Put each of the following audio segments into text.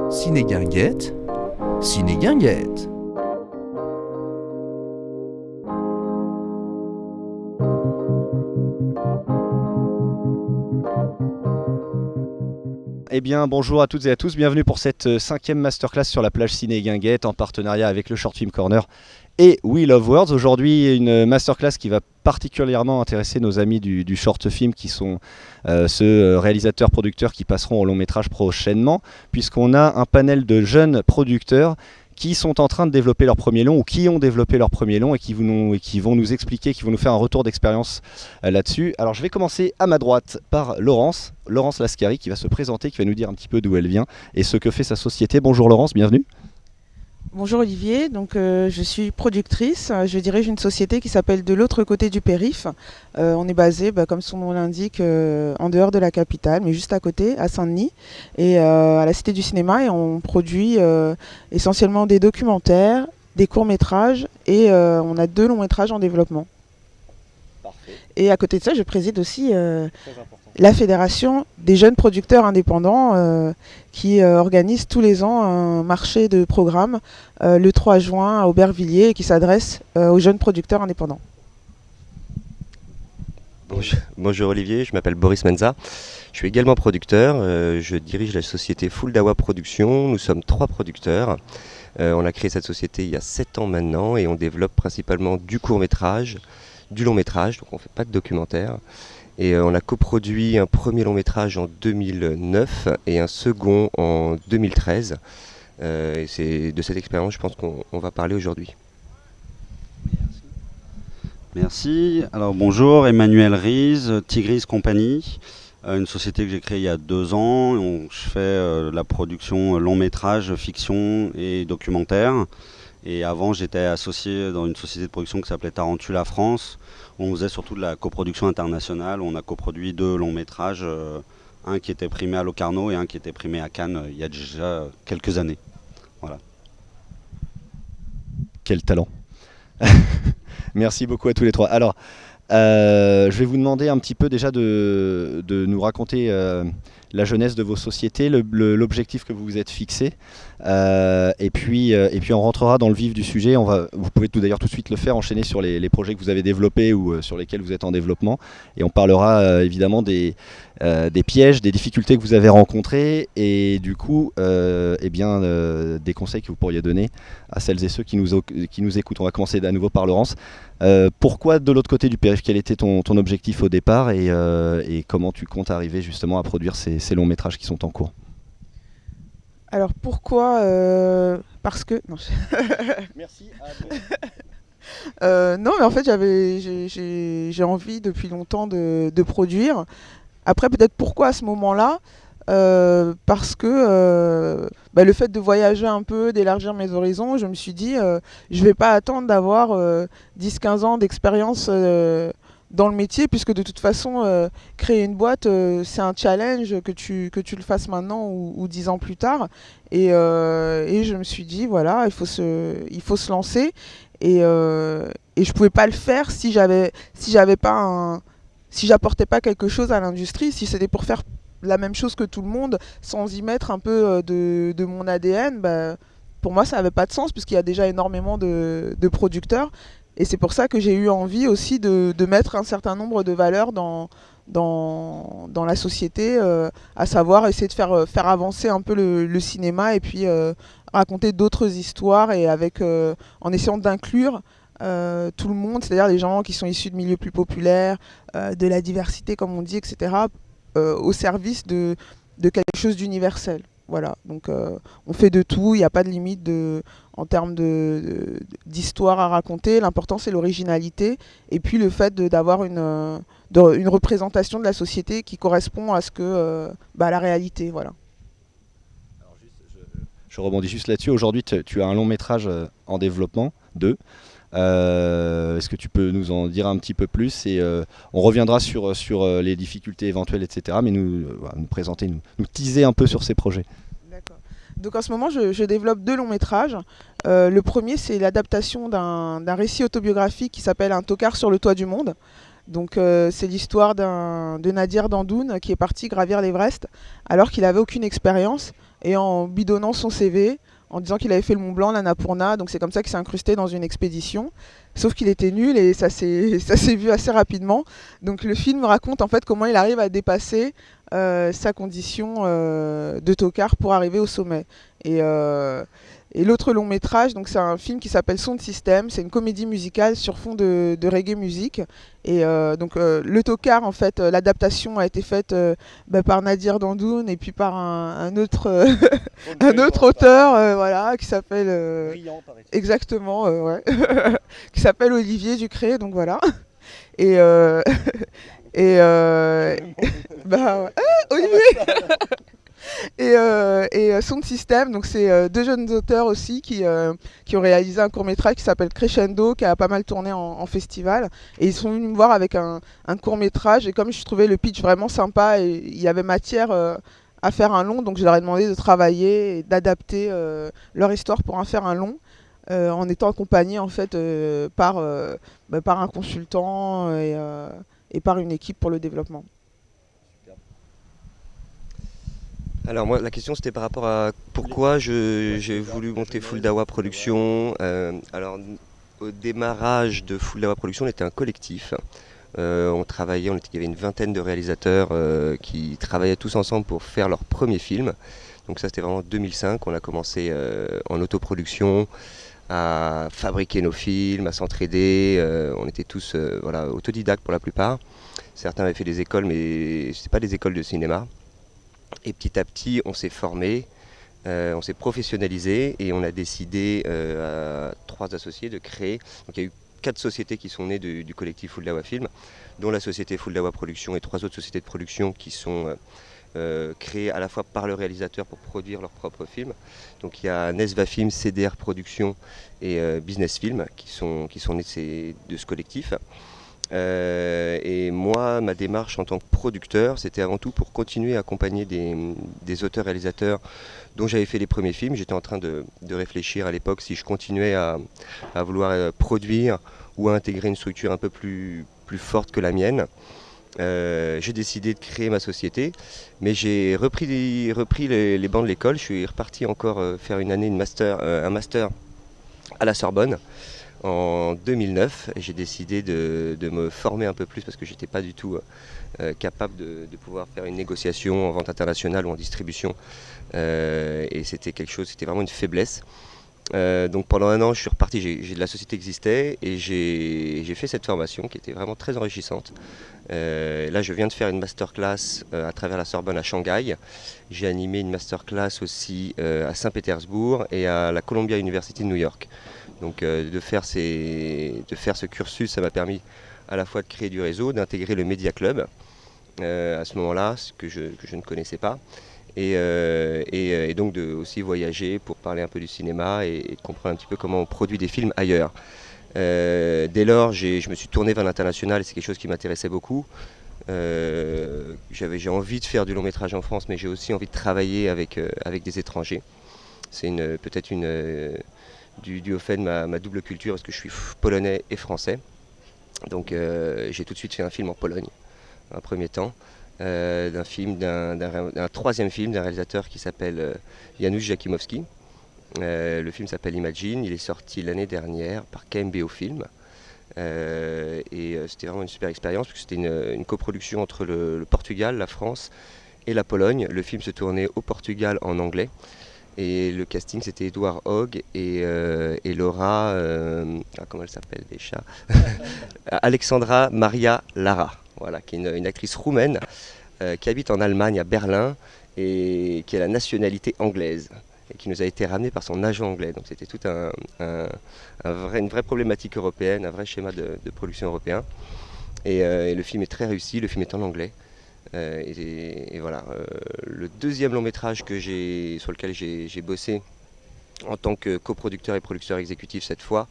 Ciné-Guinguette, Ciné-Guinguette. Eh bien, bonjour à toutes et à tous, bienvenue pour cette 5e masterclass sur la plage Ciné-Guinguette en partenariat avec le Short Film Corner et We Love Words. Aujourd'hui, une masterclass qui va particulièrement intéresser nos amis du short film qui sont ceux réalisateurs, producteurs qui passeront au long métrage prochainement, puisqu'on a un panel de jeunes producteurs qui sont en train de développer leur premier long ou qui ont développé leur premier long et qui vont nous expliquer, qui vont nous faire un retour d'expérience là-dessus. Alors je vais commencer à ma droite par Laurence Lascari qui va se présenter, qui va nous dire un petit peu d'où elle vient et ce que fait sa société. Bonjour Laurence, bienvenue. Bonjour Olivier, donc je suis productrice, je dirige une société qui s'appelle De l'autre côté du périph'. On est basé, comme son nom l'indique, en dehors de la capitale, mais juste à côté, à Saint-Denis, et à la Cité du Cinéma, et on produit essentiellement des documentaires, des courts-métrages, et on a 2 longs-métrages en développement. Parfait. Et à côté de ça, je préside aussi la Fédération des jeunes producteurs indépendants qui organise tous les ans un marché de programmes le 3 juin à Aubervilliers et qui s'adresse aux jeunes producteurs indépendants. Bonjour Olivier, je m'appelle Boris Menza, je suis également producteur, je dirige la société Full Dawa Production, nous sommes 3 producteurs. On a créé cette société il y a 7 ans maintenant et on développe principalement du court-métrage, du long-métrage, donc on ne fait pas de documentaire. Et on a coproduit un premier long-métrage en 2009 et un second en 2013. Et c'est de cette expérience, je pense qu'on va parler aujourd'hui. Merci. Alors bonjour, Emmanuel Riz, Tigris Company, une société que j'ai créée il y a 2 ans. Je fais la production long-métrage, fiction et documentaire. Et avant, j'étais associé dans une société de production qui s'appelait Tarantula France. On faisait surtout de la coproduction internationale. On a coproduit 2 longs métrages, un qui était primé à Locarno et un qui était primé à Cannes il y a déjà quelques années. Voilà. Quel talent. Merci beaucoup à tous les 3. Alors, je vais vous demander un petit peu déjà de nous raconter la jeunesse de vos sociétés, l'objectif que vous vous êtes fixé, et puis on rentrera dans le vif du sujet. Vous pouvez d'ailleurs tout de suite le faire, enchaîner sur les projets que vous avez développés ou sur lesquels vous êtes en développement, et on parlera évidemment des pièges, des difficultés que vous avez rencontrées, et du coup des conseils que vous pourriez donner à celles et ceux qui nous écoutent. On va commencer à nouveau par Laurence. Pourquoi de l'autre côté du périph'? Quel était ton objectif au départ et comment tu comptes arriver justement à produire ces longs métrages qui sont en cours? Alors pourquoi Parce que... Non, Merci. non mais en fait j'ai envie depuis longtemps de produire. Après peut-être pourquoi à ce moment-là parce que le fait de voyager un peu, d'élargir mes horizons, je me suis dit je vais pas attendre d'avoir 10-15 ans d'expérience dans le métier, puisque de toute façon créer une boîte c'est un challenge, que tu le fasses maintenant ou 10 ans plus tard, et je me suis dit voilà, il faut se lancer, et je pouvais pas le faire si j'apportais pas quelque chose à l'industrie, si c'était pour faire la même chose que tout le monde sans y mettre un peu de mon ADN. Pour moi ça n'avait pas de sens, puisqu'il y a déjà énormément de producteurs, et c'est pour ça que j'ai eu envie aussi de mettre un certain nombre de valeurs dans la société, à savoir essayer de faire avancer un peu le cinéma, et puis raconter d'autres histoires, et en essayant d'inclure tout le monde, c'est-à-dire les gens qui sont issus de milieux plus populaires, de la diversité comme on dit, etc., au service de quelque chose d'universel. Voilà, donc on fait de tout, il n'y a pas de limite en termes d'histoire à raconter. L'important c'est l'originalité, et puis le fait d'avoir une représentation de la société qui correspond à à la réalité. Voilà. Alors je rebondis juste là-dessus. Aujourd'hui tu as un long métrage en développement, 2. Est-ce que tu peux nous en dire un petit peu plus, et on reviendra sur les difficultés éventuelles, etc. Mais nous présenter, nous teaser un peu sur ces projets. D'accord. Donc en ce moment, je développe 2 longs métrages. Le premier, c'est l'adaptation d'un récit autobiographique qui s'appelle Un tocard sur le toit du monde. Donc c'est l'histoire de Nadir Dandoun qui est parti gravir l'Everest alors qu'il n'avait aucune expérience. et en bidonnant son CV, en disant qu'il avait fait le Mont Blanc, l'Annapurna, donc c'est comme ça qu'il s'est incrusté dans une expédition. Sauf qu'il était nul et ça s'est vu assez rapidement. Donc le film raconte en fait comment il arrive à dépasser sa condition de tocard pour arriver au sommet. Et l'autre long métrage, donc c'est un film qui s'appelle Sound System, c'est une comédie musicale sur fond de reggae music. Et le tocard, en fait, l'adaptation a été faite par Nadir Dandoun et puis par un autre, un autre auteur, voilà, qui s'appelle exactement, ouais, qui s'appelle Olivier Ducré, donc voilà. Et bah ouais. Ah, Olivier. Et Sound System, donc c'est deux jeunes auteurs aussi qui ont réalisé un court-métrage qui s'appelle Crescendo, qui a pas mal tourné en festival. Et ils sont venus me voir avec un court-métrage. Et comme je trouvais le pitch vraiment sympa et il y avait matière à faire un long, donc je leur ai demandé de travailler et d'adapter leur histoire pour en faire un long. En étant accompagné en fait par un consultant et par une équipe pour le développement. Alors moi, la question c'était par rapport à pourquoi j'ai voulu monter Full Dawa Production. Alors au démarrage de Full Dawa Production, on était un collectif. On travaillait, il y avait une vingtaine de réalisateurs qui travaillaient tous ensemble pour faire leur premier film. Donc ça c'était vraiment 2005, on a commencé en autoproduction, à fabriquer nos films, à s'entraider. On était tous voilà, autodidactes pour la plupart. Certains avaient fait des écoles, mais ce n'étaient pas des écoles de cinéma. Et petit à petit, on s'est formé, on s'est professionnalisé et on a décidé à 3 associés de créer. Donc il y a eu 4 sociétés qui sont nées du collectif Full Dawa Film, dont la société Full Dawa Production et 3 autres sociétés de production qui sont créées à la fois par le réalisateur pour produire leurs propres films. Donc il y a Nesva Film, CDR Production et Business Film qui sont nés de ce collectif. Et moi, ma démarche en tant que producteur, c'était avant tout pour continuer à accompagner des auteurs-réalisateurs dont j'avais fait les premiers films. J'étais en train de réfléchir à l'époque si je continuais à vouloir produire ou à intégrer une structure un peu plus forte que la mienne. J'ai décidé de créer ma société, mais j'ai repris les bancs de l'école. Je suis reparti encore faire une année, un master à la Sorbonne. En 2009, j'ai décidé de me former un peu plus parce que j'étais pas du tout capable de pouvoir faire une négociation en vente internationale ou en distribution. Et c'était vraiment une faiblesse. Donc pendant un an, je suis reparti, la société existait et j'ai fait cette formation qui était vraiment très enrichissante. Là, je viens de faire une masterclass à travers la Sorbonne à Shanghai. J'ai animé une masterclass aussi à Saint-Pétersbourg et à la Columbia University de New York. Donc de faire ce cursus, ça m'a permis à la fois de créer du réseau, d'intégrer le Media Club à ce moment-là, ce que je ne connaissais pas, et donc de aussi voyager pour parler un peu du cinéma et de comprendre un petit peu comment on produit des films ailleurs. Dès lors, je me suis tourné vers l'international et c'est quelque chose qui m'intéressait beaucoup. J'ai envie de faire du long métrage en France, mais j'ai aussi envie de travailler avec des étrangers. C'est peut-être dû au fait de ma double culture, parce que je suis polonais et français. Donc j'ai tout de suite fait un film en Pologne, un premier temps, d'un troisième film d'un réalisateur qui s'appelle Janusz Jakimowski. Le film s'appelle Imagine, il est sorti l'année dernière par KMBO Film. Et c'était vraiment une super expérience, parce que c'était une coproduction entre le Portugal, la France et la Pologne. Le film se tournait au Portugal en anglais. Et le casting, c'était Edouard Hogg et Laura, comment elle s'appelle déjà Alexandra Maria Lara, voilà, qui est une actrice roumaine qui habite en Allemagne, à Berlin, et qui a la nationalité anglaise, et qui nous a été ramenée par son agent anglais. Donc c'était toute une vraie problématique européenne, un vrai schéma de production européen. Et le film est très réussi, le film est en anglais. Et voilà, le deuxième long métrage sur lequel j'ai bossé en tant que coproducteur et producteur exécutif cette fois,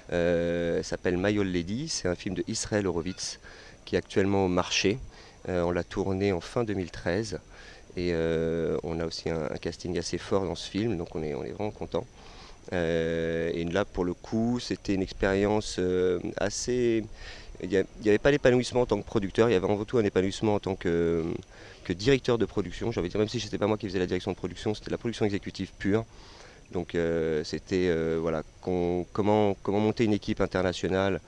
s'appelle My Old Lady. C'est un film de Israël Horowitz qui est actuellement au marché. On l'a tourné en fin 2013 et on a aussi un casting assez fort dans ce film, donc on est vraiment content. Et là, pour le coup, c'était une expérience assez il n'y avait pas l'épanouissement en tant que producteur, il y avait avant tout un épanouissement en tant que directeur de production. J'ai envie de dire, même si ce n'était pas moi qui faisais la direction de production, c'était la production exécutive pure. Donc c'était voilà, comment monter une équipe internationale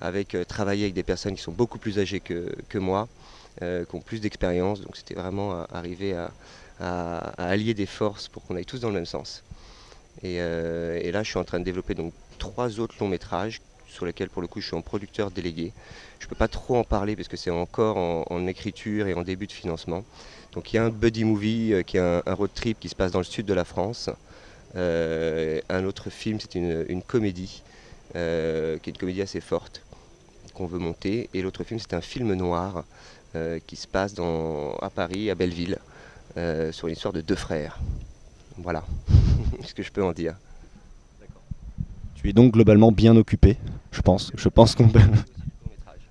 avec travailler avec des personnes qui sont beaucoup plus âgées que moi, qui ont plus d'expérience. Donc c'était vraiment arriver à allier des forces pour qu'on aille tous dans le même sens. Et là je suis en train de développer donc 3 autres longs métrages sur lesquels pour le coup je suis en producteur délégué. Je ne peux pas trop en parler parce que c'est encore en écriture et en début de financement. Donc il y a un buddy movie qui est un road trip qui se passe dans le sud de la France. Un autre film, c'est une comédie, qui est une comédie assez forte qu'on veut monter. Et l'autre film, c'est un film noir qui se passe à Paris, à Belleville, sur l'histoire de 2 frères. Voilà ce que je peux en dire. Tu es donc globalement bien occupé, je pense qu'on peut...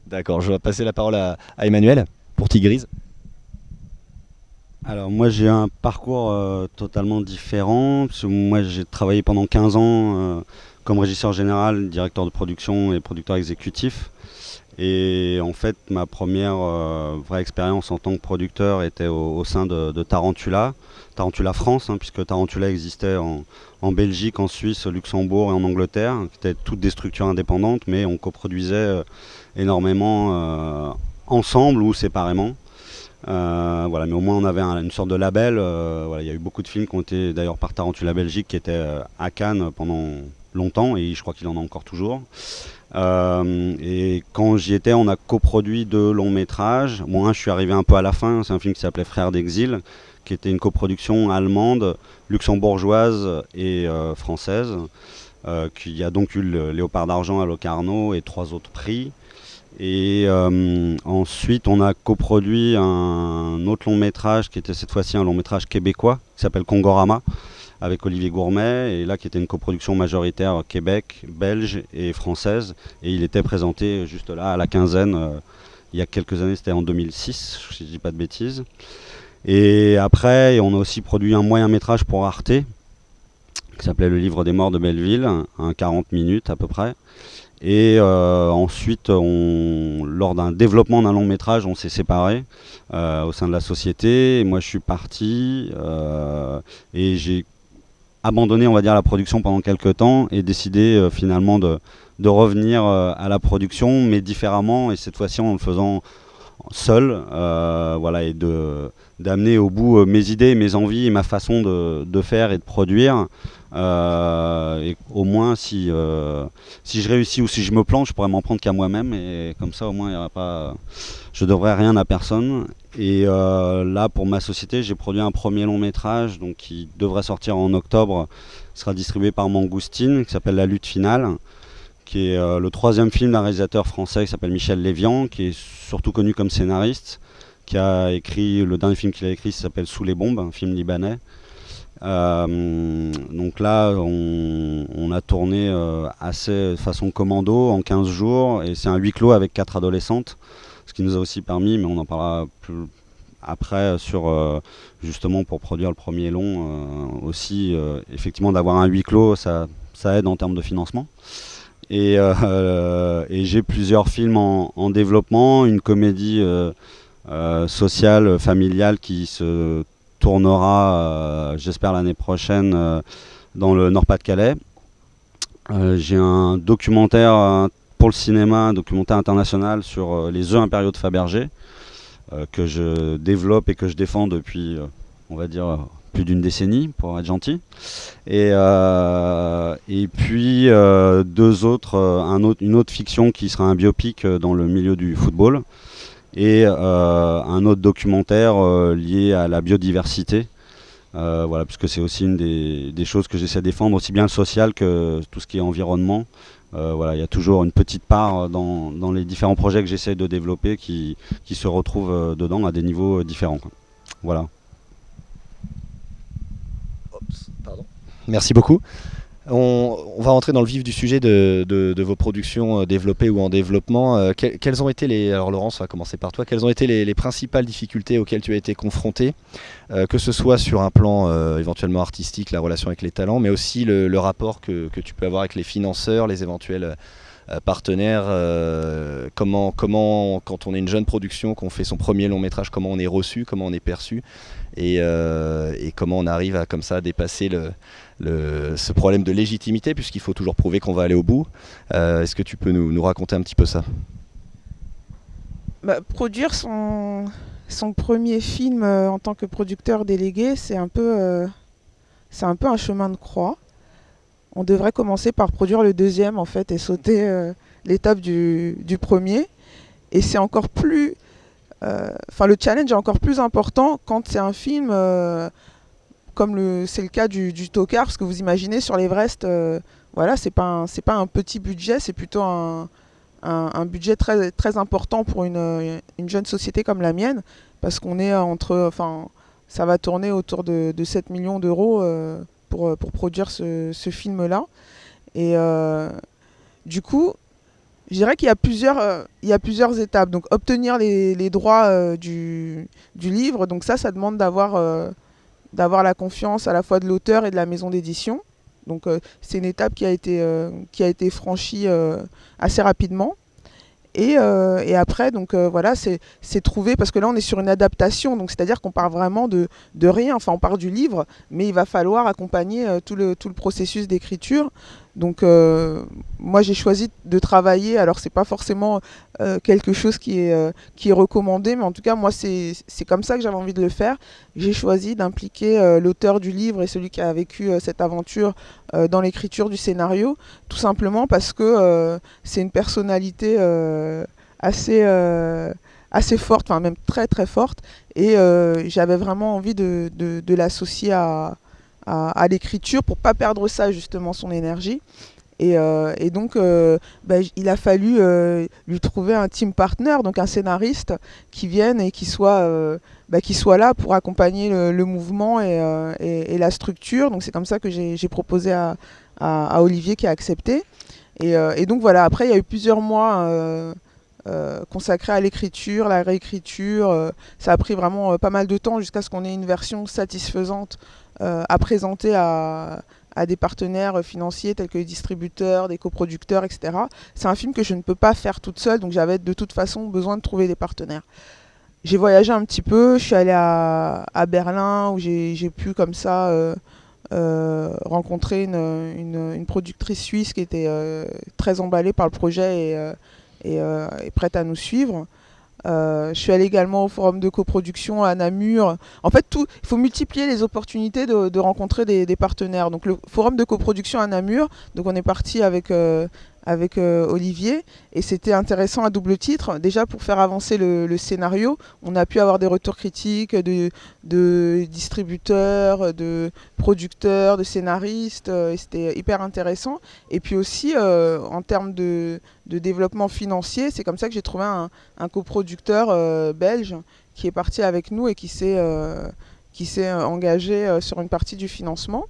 D'accord, je vais passer la parole à Emmanuel pour Tigris. Alors moi j'ai un parcours totalement différent, parce que moi j'ai travaillé pendant 15 ans comme régisseur général, directeur de production et producteur exécutif. Et en fait ma première vraie expérience en tant que producteur était au sein de Tarantula France, puisque Tarantula existait en Belgique, en Suisse, au Luxembourg et en Angleterre, qui étaient toutes des structures indépendantes, mais on coproduisait énormément ensemble ou séparément. Voilà, mais au moins on avait une sorte de label. Voilà, il y a eu beaucoup de films qui ont été d'ailleurs par Tarantula Belgique qui étaient à Cannes pendant longtemps et je crois qu'il en a encore toujours. Et quand j'y étais, on a coproduit 2 longs métrages. Moi, je suis arrivé un peu à la fin. C'est un film qui s'appelait Frères d'exil, qui était une coproduction allemande, luxembourgeoise et française, qui a donc eu le Léopard d'argent à Locarno et 3 autres prix. Et ensuite on a coproduit un autre long métrage qui était cette fois-ci un long métrage québécois qui s'appelle Kongorama avec Olivier Gourmet, et là qui était une coproduction majoritaire Québec, belge et française, et il était présenté juste là à la quinzaine il y a quelques années, c'était en 2006 si je dis pas de bêtises. Et après on a aussi produit un moyen métrage pour Arte qui s'appelait Le Livre des Morts de Belleville, un 40 minutes à peu près. Et ensuite, lors d'un développement d'un long métrage, on s'est séparés au sein de la société. Et moi, je suis parti et j'ai abandonné, on va dire, la production pendant quelques temps et décidé finalement de revenir à la production, mais différemment, et cette fois-ci en le faisant seul, voilà, et d'amener au bout mes idées, mes envies et ma façon de faire et de produire. Et au moins si je réussis ou si je me plante, je pourrais m'en prendre qu'à moi-même, et comme ça au moins il y aura pas, je devrais rien à personne. Et là pour ma société j'ai produit un premier long métrage donc, qui devrait sortir en octobre, sera distribué par Mangoustine, qui s'appelle La lutte finale, qui est le 3e film d'un réalisateur français qui s'appelle Michel Lévian, qui est surtout connu comme scénariste, qui a écrit, le dernier film qu'il a écrit s'appelle Sous les bombes, un film libanais. Donc là on a tourné assez de façon commando en 15 jours, et c'est un huis clos avec 4 adolescentes, ce qui nous a aussi permis, mais on en parlera plus après, justement pour produire le premier long aussi, effectivement d'avoir un huis clos, ça aide en termes de financement. Et j'ai plusieurs films en développement, une comédie sociale, familiale qui se tournera, j'espère, l'année prochaine dans le Nord-Pas-de-Calais. J'ai un documentaire pour le cinéma, un documentaire international sur les œufs impériaux de Fabergé, que je développe et que je défends depuis, on va dire, plus d'une décennie, pour être gentil. Et puis une autre fiction qui sera un biopic dans le milieu du football, et un autre documentaire lié à la biodiversité, voilà, puisque c'est aussi une des choses que j'essaie de défendre, aussi bien le social que tout ce qui est environnement. Voilà, il y a toujours une petite part dans les différents projets que j'essaie de développer qui se retrouvent dedans à des niveaux différents, quoi. Voilà. Pardon. Merci beaucoup. On va rentrer dans le vif du sujet de vos productions développées ou en développement. Quelles ont été alors Laurence, on va commencer par toi. Quelles ont été les principales difficultés auxquelles tu as été confronté, que ce soit sur un plan éventuellement artistique, la relation avec les talents, mais aussi le rapport que tu peux avoir avec les financeurs, les éventuels partenaires, comment, quand on est une jeune production, qu'on fait son premier long métrage, comment on est reçu, comment on est perçu, et comment on arrive à comme ça dépasser ce problème de légitimité, puisqu'il faut toujours prouver qu'on va aller au bout. Est-ce que tu peux nous raconter un petit peu ça? Produire son premier film en tant que producteur délégué, c'est un peu un chemin de croix. On devrait commencer par produire le deuxième en fait et sauter l'étape du premier. Et c'est encore plus... le challenge est encore plus important quand c'est un film comme c'est le cas du Tokar, parce que vous imaginez sur l'Everest, voilà, c'est pas un petit budget, c'est plutôt un budget très, très important pour une jeune société comme la mienne, parce qu'on est ça va tourner autour de 7 millions d'euros pour produire ce film-là. Et du coup, je dirais qu'il y a plusieurs étapes. Donc obtenir les droits du livre, donc ça demande d'avoir la confiance à la fois de l'auteur et de la maison d'édition. Donc c'est une étape qui a été franchie assez rapidement. Et après, donc voilà, c'est trouver, parce que là on est sur une adaptation, donc c'est-à-dire qu'on part vraiment de rien, enfin on part du livre, mais il va falloir accompagner tout le processus d'écriture. Donc moi j'ai choisi de travailler, alors c'est pas forcément quelque chose qui est recommandé, mais en tout cas moi c'est comme ça que j'avais envie de le faire. J'ai choisi d'impliquer l'auteur du livre et celui qui a vécu cette aventure dans l'écriture du scénario, tout simplement parce que c'est une personnalité assez forte, enfin même très très forte, et j'avais vraiment envie de l'associer à l'écriture pour pas perdre ça, justement, son énergie. Et donc il a fallu lui trouver un team partner, donc un scénariste qui vienne et qui soit là pour accompagner le mouvement et la structure. Donc c'est comme ça que j'ai proposé à Olivier, qui a accepté. Et donc voilà, après il y a eu plusieurs mois consacrés à l'écriture, la réécriture. Ça a pris vraiment pas mal de temps jusqu'à ce qu'on ait une version satisfaisante à présenter à des partenaires financiers tels que les distributeurs, des coproducteurs, etc. C'est un film que je ne peux pas faire toute seule, donc j'avais de toute façon besoin de trouver des partenaires. J'ai voyagé un petit peu, je suis allée à Berlin, où j'ai pu comme ça rencontrer une productrice suisse qui était très emballée par le projet et prête à nous suivre. Je suis allée également au forum de coproduction à Namur. En fait, il faut multiplier les opportunités de rencontrer des partenaires. Donc le forum de coproduction à Namur, donc on est parti avec Olivier, et c'était intéressant à double titre. Déjà pour faire avancer le scénario, on a pu avoir des retours critiques de distributeurs, de producteurs, de scénaristes, et c'était hyper intéressant. Et puis aussi en termes de développement financier, c'est comme ça que j'ai trouvé un coproducteur belge qui est parti avec nous et qui s'est engagé sur une partie du financement.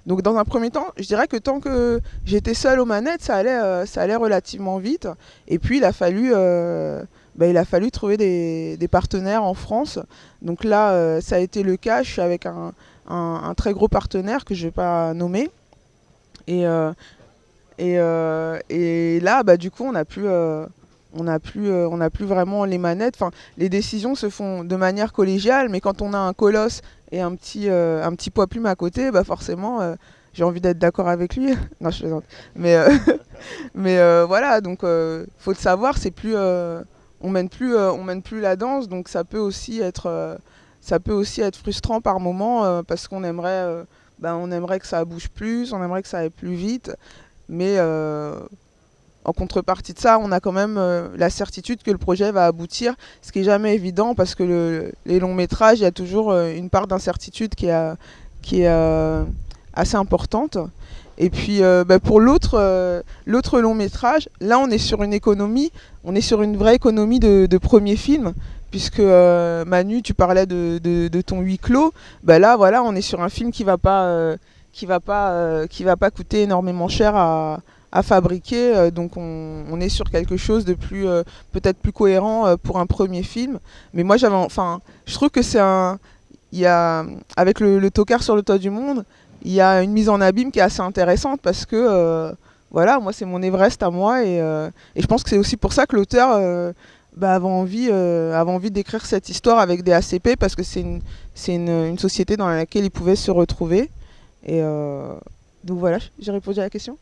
Donc dans un premier temps, je dirais que tant que j'étais seule aux manettes, ça allait relativement vite. Et puis il a fallu trouver des partenaires en France. Donc là, ça a été le cas. Je suis avec un très gros partenaire que je ne vais pas nommer. Et là, du coup, on n'a plus vraiment les manettes. Enfin, les décisions se font de manière collégiale, mais quand on a un colosse et un petit poids plume à côté, forcément, j'ai envie d'être d'accord avec lui. Non, je plaisante. Mais voilà, donc faut le savoir, c'est plus, on mène plus la danse, donc ça peut aussi être frustrant par moment parce qu'on aimerait, on aimerait que ça bouge plus, on aimerait que ça aille plus vite, mais en contrepartie de ça, on a quand même la certitude que le projet va aboutir, ce qui n'est jamais évident parce que les longs métrages, il y a toujours une part d'incertitude qui est assez importante. Et puis pour l'autre long métrage, là on est sur une vraie économie de premier film, puisque Manu, tu parlais de ton huis clos. Là voilà, on est sur un film qui va pas coûter énormément cher à fabriquer, donc on est sur quelque chose de plus peut-être plus cohérent pour un premier film. Mais moi je trouve que avec le Tokar sur le toit du monde, il y a une mise en abîme qui est assez intéressante parce que voilà, moi c'est mon Everest à moi et je pense que c'est aussi pour ça que l'auteur avait envie d'écrire cette histoire avec des ACP parce que c'est une société dans laquelle il pouvait se retrouver. Et donc voilà, j'ai répondu à la question.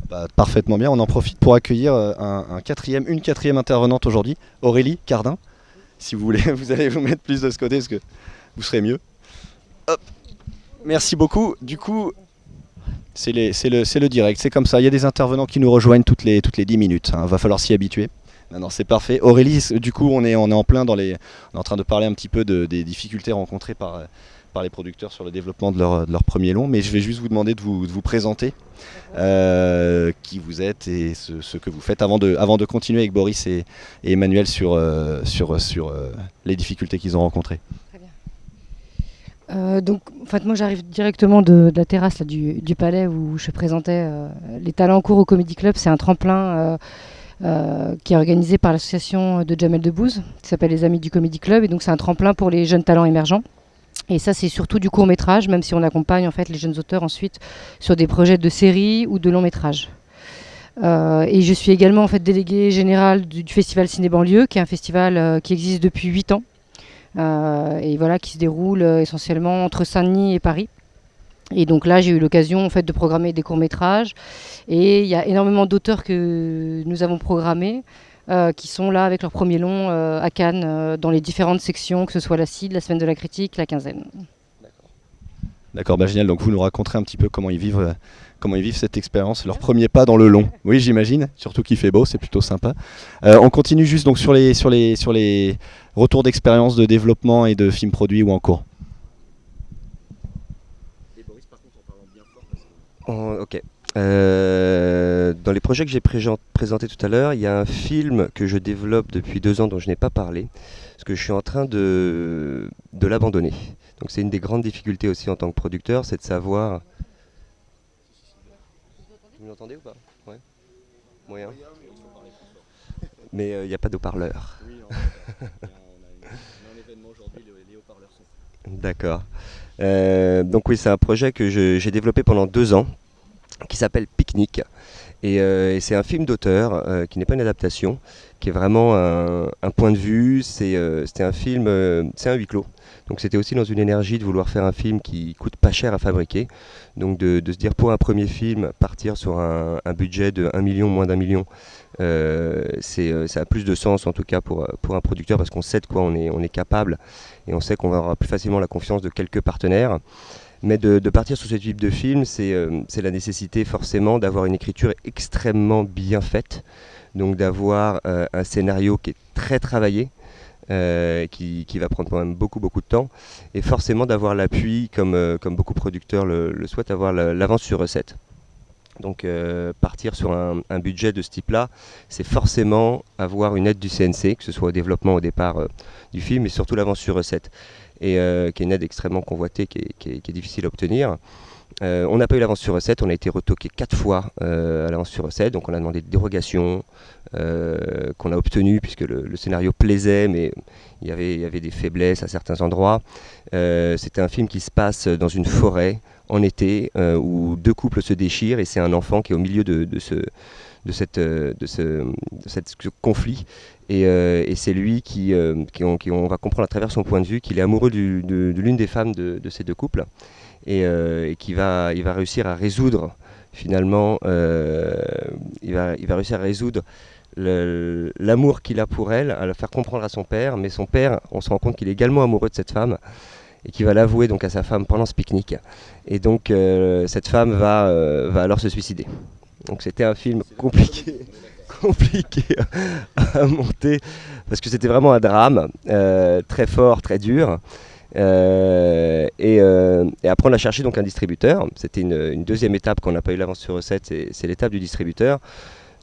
Bah, parfaitement bien. On en profite pour accueillir une quatrième intervenante aujourd'hui, Aurélie Cardin. Si vous voulez, vous allez vous mettre plus de ce côté parce que vous serez mieux. Hop. Merci beaucoup. Du coup, c'est le direct, c'est comme ça. Il y a des intervenants qui nous rejoignent toutes les 10 minutes. Hein. Va falloir s'y habituer. Non, c'est parfait. Aurélie, du coup, on est en plein on est en train de parler un petit peu des difficultés rencontrées par les producteurs sur le développement de leur premier long, mais je vais juste vous demander de vous présenter, qui vous êtes et ce que vous faites avant de continuer avec Boris et Emmanuel sur les difficultés qu'ils ont rencontrées. Très bien. Donc, en fait, moi j'arrive directement de la terrasse là, du Palais où je présentais les talents en cours au Comedy Club. C'est un tremplin qui est organisé par l'association de Jamel Debbouze, qui s'appelle les Amis du Comedy Club, et donc c'est un tremplin pour les jeunes talents émergents. Et ça, c'est surtout du court-métrage, même si on accompagne en fait les jeunes auteurs ensuite sur des projets de séries ou de long-métrage. Et je suis également en fait déléguée générale du Festival Ciné Banlieue, qui est un festival qui existe depuis 8 ans, et voilà, qui se déroule essentiellement entre Saint-Denis et Paris. Et donc là, j'ai eu l'occasion en fait de programmer des courts-métrages, et il y a énormément d'auteurs que nous avons programmés, qui sont là avec leur premier long à Cannes, dans les différentes sections, que ce soit la CID, la Semaine de la Critique, la Quinzaine. D'accord, bah génial. Donc vous nous raconterez un petit peu comment ils vivent cette expérience, leur premier pas dans le long. Oui, j'imagine. Surtout qu'il fait beau, c'est plutôt sympa. On continue juste donc sur les retours d'expérience de développement et de films produits ou en cours. Et Boris, par contre, en parlant bien fort. Ok. Dans les projets que j'ai présentés tout à l'heure, il y a un film que je développe depuis 2 ans dont je n'ai pas parlé, parce que je suis en train de l'abandonner. Donc c'est une des grandes difficultés aussi en tant que producteur, c'est de savoir... Vous m'entendez ou pas? Ouais. Moyen. Mais il n'y a pas d'haut-parleur. Oui, on a un événement aujourd'hui, les haut-parleurs sont... D'accord. Donc oui, c'est un projet que j'ai développé pendant 2 ans, qui s'appelle Pique-Nique, et c'est un film d'auteur qui n'est pas une adaptation, qui est vraiment un point de vue. C'était un film, c'est un huis clos, donc c'était aussi dans une énergie de vouloir faire un film qui coûte pas cher à fabriquer, donc de se dire pour un premier film partir sur un budget de 1 million, moins d'1 million, ça a plus de sens en tout cas pour un producteur, parce qu'on sait de quoi on est capable, et on sait qu'on va avoir plus facilement la confiance de quelques partenaires. Mais de partir sur ce type de film, c'est la nécessité forcément d'avoir une écriture extrêmement bien faite, donc d'avoir un scénario qui est très travaillé, qui va prendre quand même beaucoup de temps, et forcément d'avoir l'appui, comme beaucoup de producteurs le souhaitent, avoir l'avance sur recette. Donc partir sur un budget de ce type-là, c'est forcément avoir une aide du CNC, que ce soit au développement au départ du film, et surtout l'avance sur recette, et qui est une aide extrêmement convoitée, qui est difficile à obtenir. On n'a pas eu l'avance sur recette, on a été retoqué 4 fois à l'avance sur recette, donc on a demandé des dérogations qu'on a obtenues puisque le scénario plaisait, mais il y avait des faiblesses à certains endroits. C'était un film qui se passe dans une forêt en été, où 2 couples se déchirent, et c'est un enfant qui est au milieu de ce conflit, et c'est lui on va comprendre à travers son point de vue qu'il est amoureux de l'une des femmes de ces 2 couples, et il va réussir à résoudre finalement, il va réussir à résoudre l'amour qu'il a pour elle, à le faire comprendre à son père, mais son père, on se rend compte qu'il est également amoureux de cette femme, et qui va l'avouer donc à sa femme pendant ce pique-nique, et donc cette femme va alors se suicider. Donc c'était un film compliqué à monter, parce que c'était vraiment un drame très fort, très dur. Et après on a cherché donc un distributeur. C'était une deuxième étape qu'on n'a pas eu l'avance sur recette, c'est l'étape du distributeur.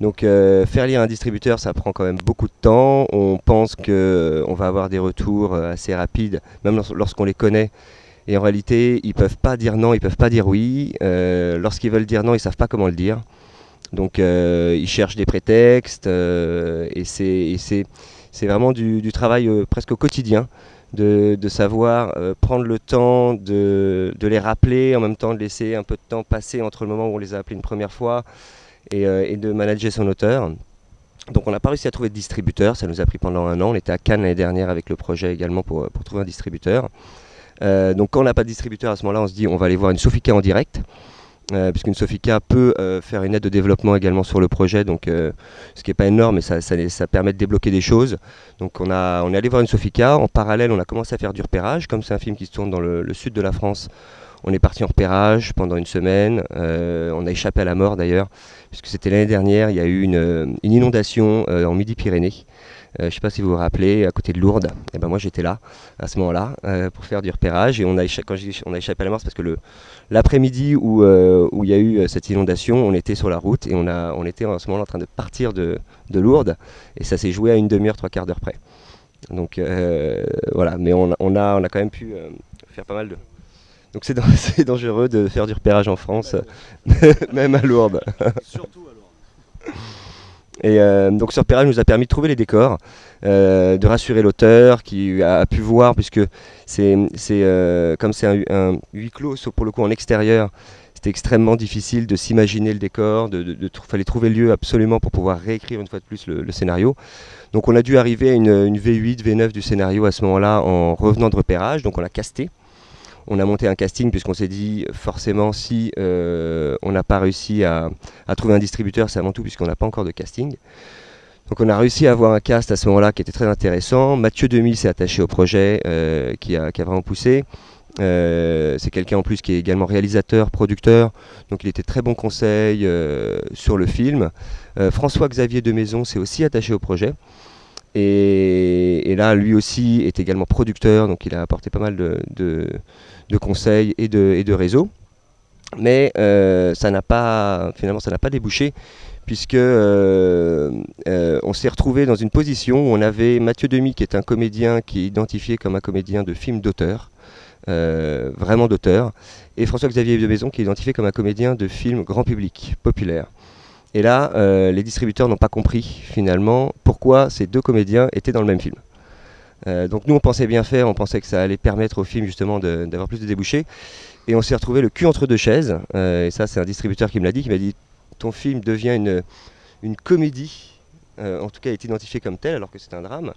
Donc faire lire un distributeur, ça prend quand même beaucoup de temps. On pense qu'on va avoir des retours assez rapides, même lorsqu'on les connaît. Et en réalité, ils peuvent pas dire non, ils peuvent pas dire oui. Lorsqu'ils veulent dire non, ils savent pas comment le dire. Donc ils cherchent des prétextes, et c'est vraiment du travail presque au quotidien, de savoir prendre le temps de les rappeler, en même temps de laisser un peu de temps passer entre le moment où on les a appelés une première fois et de manager son auteur. Donc on n'a pas réussi à trouver de distributeur, ça nous a pris pendant 1 an. On était à Cannes l'année dernière avec le projet également pour trouver un distributeur. Donc quand on n'a pas de distributeur, à ce moment-là, on se dit on va aller voir une Sofika en direct. Puisqu'une Sofika peut faire une aide de développement également sur le projet, donc ce qui n'est pas énorme, mais ça permet de débloquer des choses. Donc on est allé voir une Sofika. En parallèle, on a commencé à faire du repérage. Comme c'est un film qui se tourne dans le sud de la France, on est parti en repérage pendant 1 semaine. On a échappé à la mort d'ailleurs, puisque c'était l'année dernière, il y a eu une inondation en Midi-Pyrénées. Je ne sais pas si vous vous rappelez, à côté de Lourdes. Et ben moi j'étais là à ce moment-là pour faire du repérage. Et quand je dis on a échappé à la mort, c'est parce que l'après-midi où il y a eu cette inondation, on était sur la route et on était à ce moment-là en train de partir de Lourdes. Et ça s'est joué à 1/2 heure, 3/4 d'heure près. Donc voilà, mais on a quand même pu faire pas mal de... Donc c'est dangereux de faire du repérage en France, même à Lourdes. Surtout à Lourdes. Et donc ce repérage nous a permis de trouver les décors, de rassurer l'auteur qui a pu voir, puisque comme c'est un huis clos pour le coup en extérieur, c'était extrêmement difficile de s'imaginer le décor, fallait trouver le lieu absolument pour pouvoir réécrire une fois de plus le scénario. Donc on a dû arriver à une V8, V9 du scénario à ce moment-là en revenant de repérage, donc on l'a casté. On a monté un casting puisqu'on s'est dit forcément si on n'a pas réussi à trouver un distributeur, c'est avant tout puisqu'on n'a pas encore de casting. Donc on a réussi à avoir un cast à ce moment-là qui était très intéressant. Mathieu Demy s'est attaché au projet, qui a vraiment poussé. C'est quelqu'un en plus qui est également réalisateur, producteur, donc il était très bon conseil sur le film. François-Xavier de Maison s'est aussi attaché au projet. Et là, lui aussi est également producteur, donc il a apporté pas mal de conseils et de réseaux. Mais ça n'a pas débouché, puisque on s'est retrouvé dans une position où on avait Mathieu Demy, qui est un comédien qui est identifié comme un comédien de film d'auteur, vraiment d'auteur, et François-Xavier de Maison, qui est identifié comme un comédien de film grand public, populaire. Et là, les distributeurs n'ont pas compris finalement pourquoi ces 2 comédiens étaient dans le même film. Donc nous on pensait bien faire, on pensait que ça allait permettre au film justement d'avoir plus de débouchés. Et on s'est retrouvé le cul entre 2 chaises. Et ça c'est un distributeur qui m'a dit ton film devient une comédie, en tout cas il est identifié comme tel alors que c'est un drame.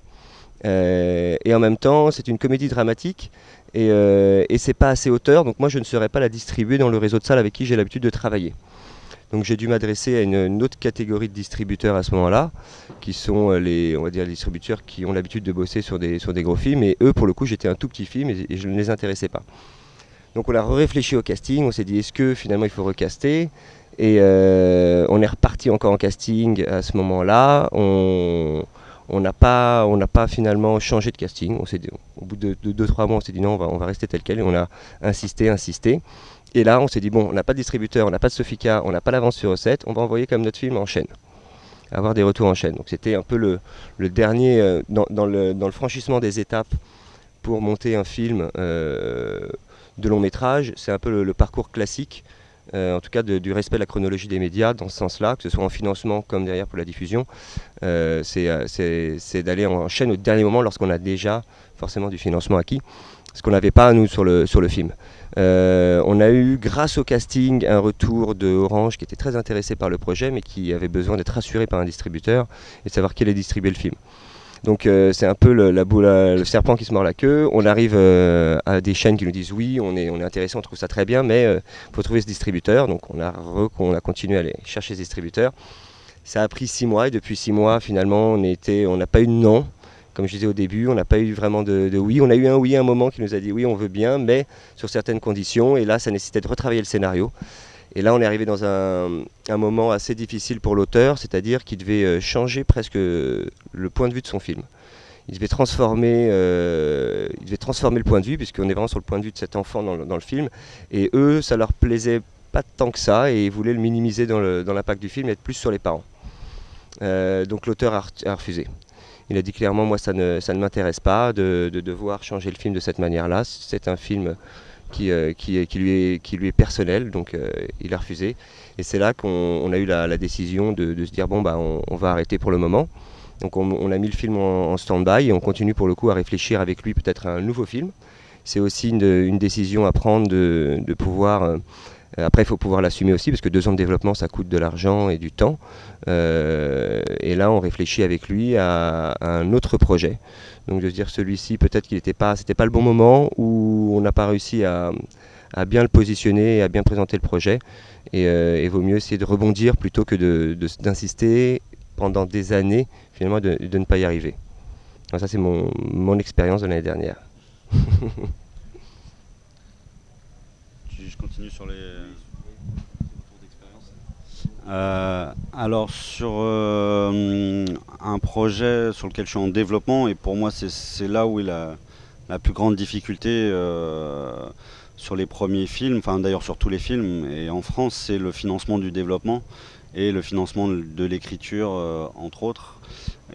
Et en même temps c'est une comédie dramatique et c'est pas assez auteur, donc moi je ne saurais pas la distribuer dans le réseau de salles avec qui j'ai l'habitude de travailler. Donc j'ai dû m'adresser à une autre catégorie de distributeurs à ce moment-là, qui sont les distributeurs qui ont l'habitude de bosser sur des gros films, et eux pour le coup j'étais un tout petit film et je ne les intéressais pas. Donc on a réfléchi au casting, on s'est dit est-ce que finalement il faut recaster, et on est reparti encore en casting à ce moment-là. On n'a pas finalement changé de casting, au bout de 2-3 mois on s'est dit non on va rester tel quel, et on a insisté. Et là, on s'est dit, bon, on n'a pas de distributeur, on n'a pas de Sofika, on n'a pas l'avance sur recette, on va envoyer comme notre film en chaîne, avoir des retours en chaîne. Donc c'était un peu le dernier, dans le franchissement des étapes pour monter un film de long métrage. C'est un peu le parcours classique, en tout cas du respect de la chronologie des médias, dans ce sens-là, que ce soit en financement comme derrière pour la diffusion. C'est d'aller en chaîne au dernier moment lorsqu'on a déjà forcément du financement acquis, ce qu'on n'avait pas nous sur le film. On a eu, grâce au casting, un retour de Orange qui était très intéressé par le projet, mais qui avait besoin d'être rassuré par un distributeur et de savoir qui allait distribuer le film. Donc c'est un peu le serpent qui se mord la queue. On arrive à des chaînes qui nous disent oui, on est intéressé, on trouve ça très bien, mais il faut trouver ce distributeur. Donc on a continué à aller chercher ce distributeur. Ça a pris 6 mois, et depuis 6 mois, finalement, on n'a pas eu de non. Comme je disais au début, on n'a pas eu vraiment de oui. On a eu un oui à un moment qui nous a dit oui, on veut bien, mais sur certaines conditions. Et là, ça nécessitait de retravailler le scénario. Et là, on est arrivé dans un moment assez difficile pour l'auteur, c'est-à-dire qu'il devait changer presque le point de vue de son film. Il devait transformer le point de vue, puisqu'on est vraiment sur le point de vue de cet enfant dans le film. Et eux, ça leur plaisait pas tant que ça, et ils voulaient le minimiser dans l'impact du film et être plus sur les parents. Donc l'auteur a refusé. Il a dit clairement, moi ça ne m'intéresse pas de devoir changer le film de cette manière-là. C'est un film qui lui est personnel, donc il a refusé. Et c'est là qu'on a eu la décision de se dire, bon bah on va arrêter pour le moment. Donc on a mis le film en stand-by et on continue pour le coup à réfléchir avec lui peut-être à un nouveau film. C'est aussi une décision à prendre de pouvoir Après, il faut pouvoir l'assumer aussi, parce que 2 ans de développement, ça coûte de l'argent et du temps. Et là, on réfléchit avec lui à un autre projet. Donc de se dire, celui-ci, peut-être c'était pas le bon moment, ou on n'a pas réussi à bien le positionner et à bien présenter le projet. Et vaut mieux essayer de rebondir plutôt que d'insister pendant des années, finalement, de ne pas y arriver. Alors ça, c'est mon expérience de l'année dernière. Je continue sur les retours d'expérience. Alors sur un projet sur lequel je suis en développement, et pour moi c'est là où est la plus grande difficulté sur les premiers films, enfin d'ailleurs sur tous les films, et en France, c'est le financement du développement et le financement de l'écriture entre autres,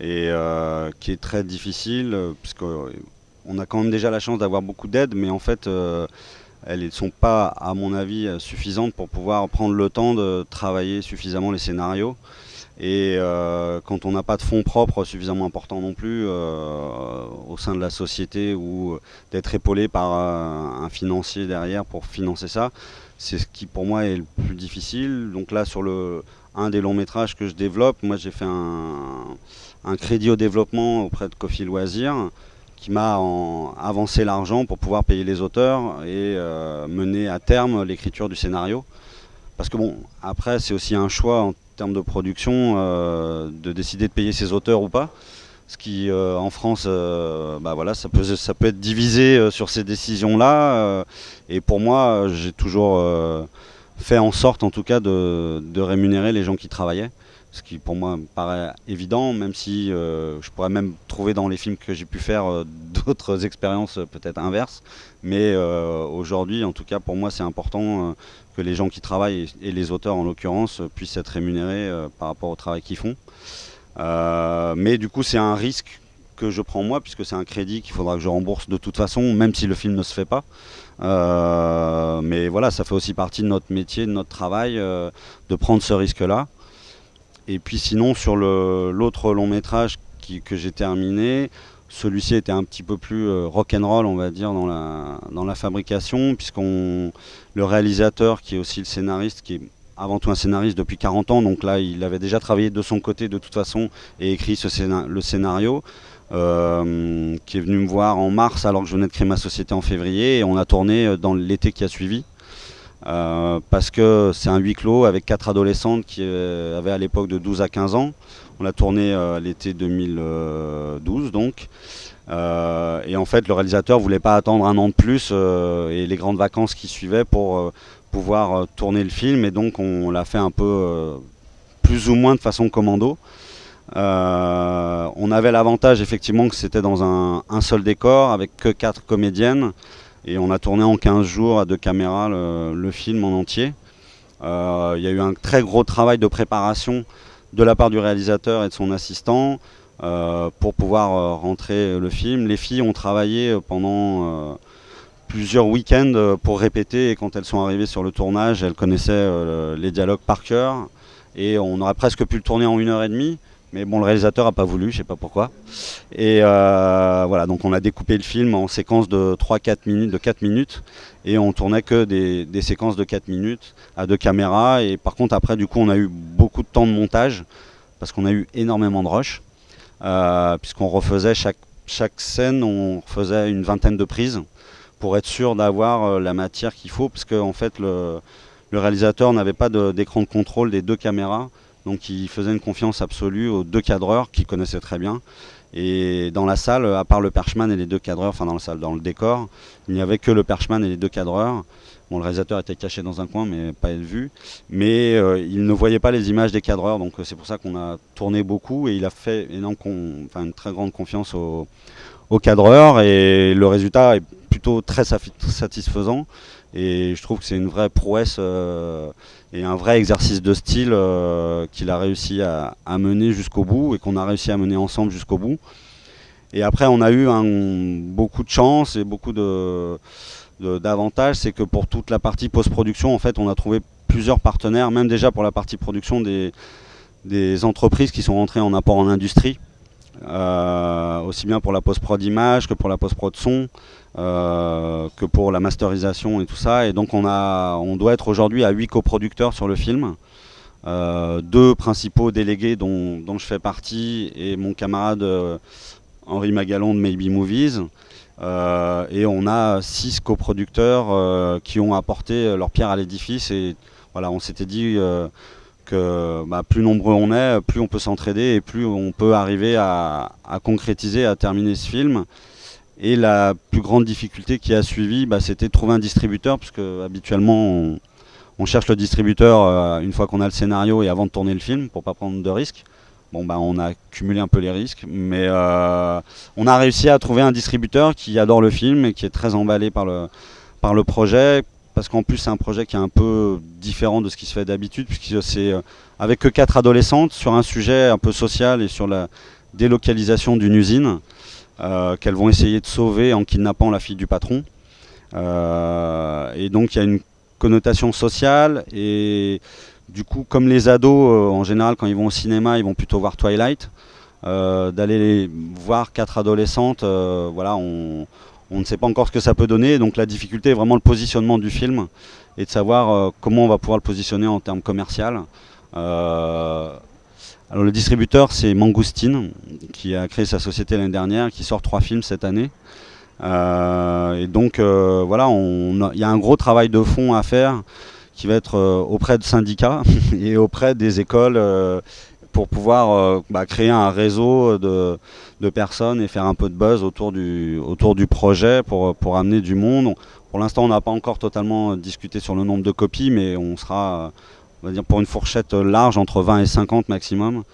et qui est très difficile puisqu'on a quand même déjà la chance d'avoir beaucoup d'aides, mais en fait elles ne sont pas, à mon avis, suffisantes pour pouvoir prendre le temps de travailler suffisamment les scénarios. Et quand on n'a pas de fonds propres suffisamment importants non plus au sein de la société, ou d'être épaulé par un financier derrière pour financer ça, c'est ce qui pour moi est le plus difficile. Donc là, sur un des longs métrages que je développe, moi j'ai fait un crédit au développement auprès de Kofi Loisirs, qui m'a avancé l'argent pour pouvoir payer les auteurs et mener à terme l'écriture du scénario. Parce que bon, après c'est aussi un choix en termes de production de décider de payer ses auteurs ou pas. Ce qui en France, voilà, ça peut être divisé sur ces décisions-là. Et pour moi, j'ai toujours fait en sorte, en tout cas, de rémunérer les gens qui travaillaient. Ce qui pour moi me paraît évident, même si je pourrais même trouver dans les films que j'ai pu faire d'autres expériences peut-être inverses. Mais aujourd'hui, en tout cas, pour moi, c'est important que les gens qui travaillent, et les auteurs en l'occurrence, puissent être rémunérés par rapport au travail qu'ils font. Mais du coup, c'est un risque que je prends moi, puisque c'est un crédit qu'il faudra que je rembourse de toute façon, même si le film ne se fait pas. Mais voilà, ça fait aussi partie de notre métier, de notre travail, de prendre ce risque-là. Et puis sinon, sur l'autre long métrage que j'ai terminé, celui-ci était un petit peu plus rock'n'roll, on va dire, dans la fabrication, le réalisateur, qui est aussi le scénariste, qui est avant tout un scénariste depuis 40 ans, donc là il avait déjà travaillé de son côté de toute façon et écrit le scénario, qui est venu me voir en mars alors que je venais de créer ma société en février, et on a tourné dans l'été qui a suivi. Parce que c'est un huis clos avec 4 adolescentes qui avaient à l'époque de 12 à 15 ans. On l'a tourné l'été 2012 donc. Et en fait le réalisateur voulait pas attendre un an de plus et les grandes vacances qui suivaient pour pouvoir tourner le film, et donc on l'a fait un peu plus ou moins de façon commando. On avait l'avantage effectivement que c'était dans un seul décor avec que 4 comédiennes. Et on a tourné en 15 jours à 2 caméras le film en entier. Il y a eu un très gros travail de préparation de la part du réalisateur et de son assistant pour pouvoir rentrer le film. Les filles ont travaillé pendant plusieurs week-ends pour répéter, et quand elles sont arrivées sur le tournage, elles connaissaient les dialogues par cœur. Et on aurait presque pu le tourner en 1h30. Mais bon, le réalisateur n'a pas voulu, je sais pas pourquoi. Et voilà, donc on a découpé le film en séquences de 3-4 minutes, de 4 minutes. Et on tournait que des séquences de 4 minutes à 2 caméras. Et par contre, après, du coup, on a eu beaucoup de temps de montage, parce qu'on a eu énormément de rush. Puisqu'on refaisait chaque scène, on refaisait une vingtaine de prises pour être sûr d'avoir la matière qu'il faut. Parce qu'en fait, le réalisateur n'avait pas d'écran de contrôle des 2 caméras. Donc il faisait une confiance absolue aux 2 cadreurs qu'il connaissait très bien. Et dans la salle, à part le perchman et les 2 cadreurs, enfin dans le décor, il n'y avait que le perchman et les 2 cadreurs. Bon, le réalisateur était caché dans un coin, mais pas être vu. Mais il ne voyait pas les images des cadreurs, donc c'est pour ça qu'on a tourné beaucoup. Et il a fait une très grande confiance aux cadreurs. Et le résultat est plutôt très satisfaisant. Et je trouve que c'est une vraie prouesse et un vrai exercice de style qu'il a réussi à mener jusqu'au bout, et qu'on a réussi à mener ensemble jusqu'au bout. Et après, on a eu beaucoup de chance et beaucoup d'avantages. C'est que pour toute la partie post-production, en fait, on a trouvé plusieurs partenaires, même déjà pour la partie production, des entreprises qui sont rentrées en apport en industrie. aussi bien pour la post-prod image que pour la post-prod son, que pour la masterisation et tout ça. Et donc on doit être aujourd'hui à 8 coproducteurs sur le film. 2 principaux délégués dont je fais partie et mon camarade Henri Magalon de Maybe Movies. Et on a 6 coproducteurs qui ont apporté leur pierre à l'édifice. Et voilà, on s'était dit que plus nombreux on est, plus on peut s'entraider et plus on peut arriver à concrétiser, à terminer ce film. Et la plus grande difficulté qui a suivi, c'était de trouver un distributeur, parce que habituellement on cherche le distributeur une fois qu'on a le scénario et avant de tourner le film, pour pas prendre de risques. Bon, on a cumulé un peu les risques, mais on a réussi à trouver un distributeur qui adore le film et qui est très emballé par le projet, parce qu'en plus c'est un projet qui est un peu différent de ce qui se fait d'habitude, puisque c'est avec que 4 adolescentes sur un sujet un peu social et sur la délocalisation d'une usine qu'elles vont essayer de sauver en kidnappant la fille du patron. Et donc il y a une connotation sociale, et du coup, comme les ados, en général, quand ils vont au cinéma, ils vont plutôt voir Twilight. D'aller voir 4 adolescentes, voilà, on ne sait pas encore ce que ça peut donner. Donc la difficulté est vraiment le positionnement du film et de savoir comment on va pouvoir le positionner en termes commercial. Alors le distributeur, c'est Mangoustine, qui a créé sa société l'année dernière, qui sort 3 films cette année. Et donc voilà, il y a un gros travail de fond à faire, qui va être auprès de syndicats et auprès des écoles pour pouvoir créer un réseau de personnes et faire un peu de buzz autour du projet pour amener du monde. Pour l'instant, on n'a pas encore totalement discuté sur le nombre de copies, mais on sera, on va dire, pour une fourchette large entre 20 et 50 maximum.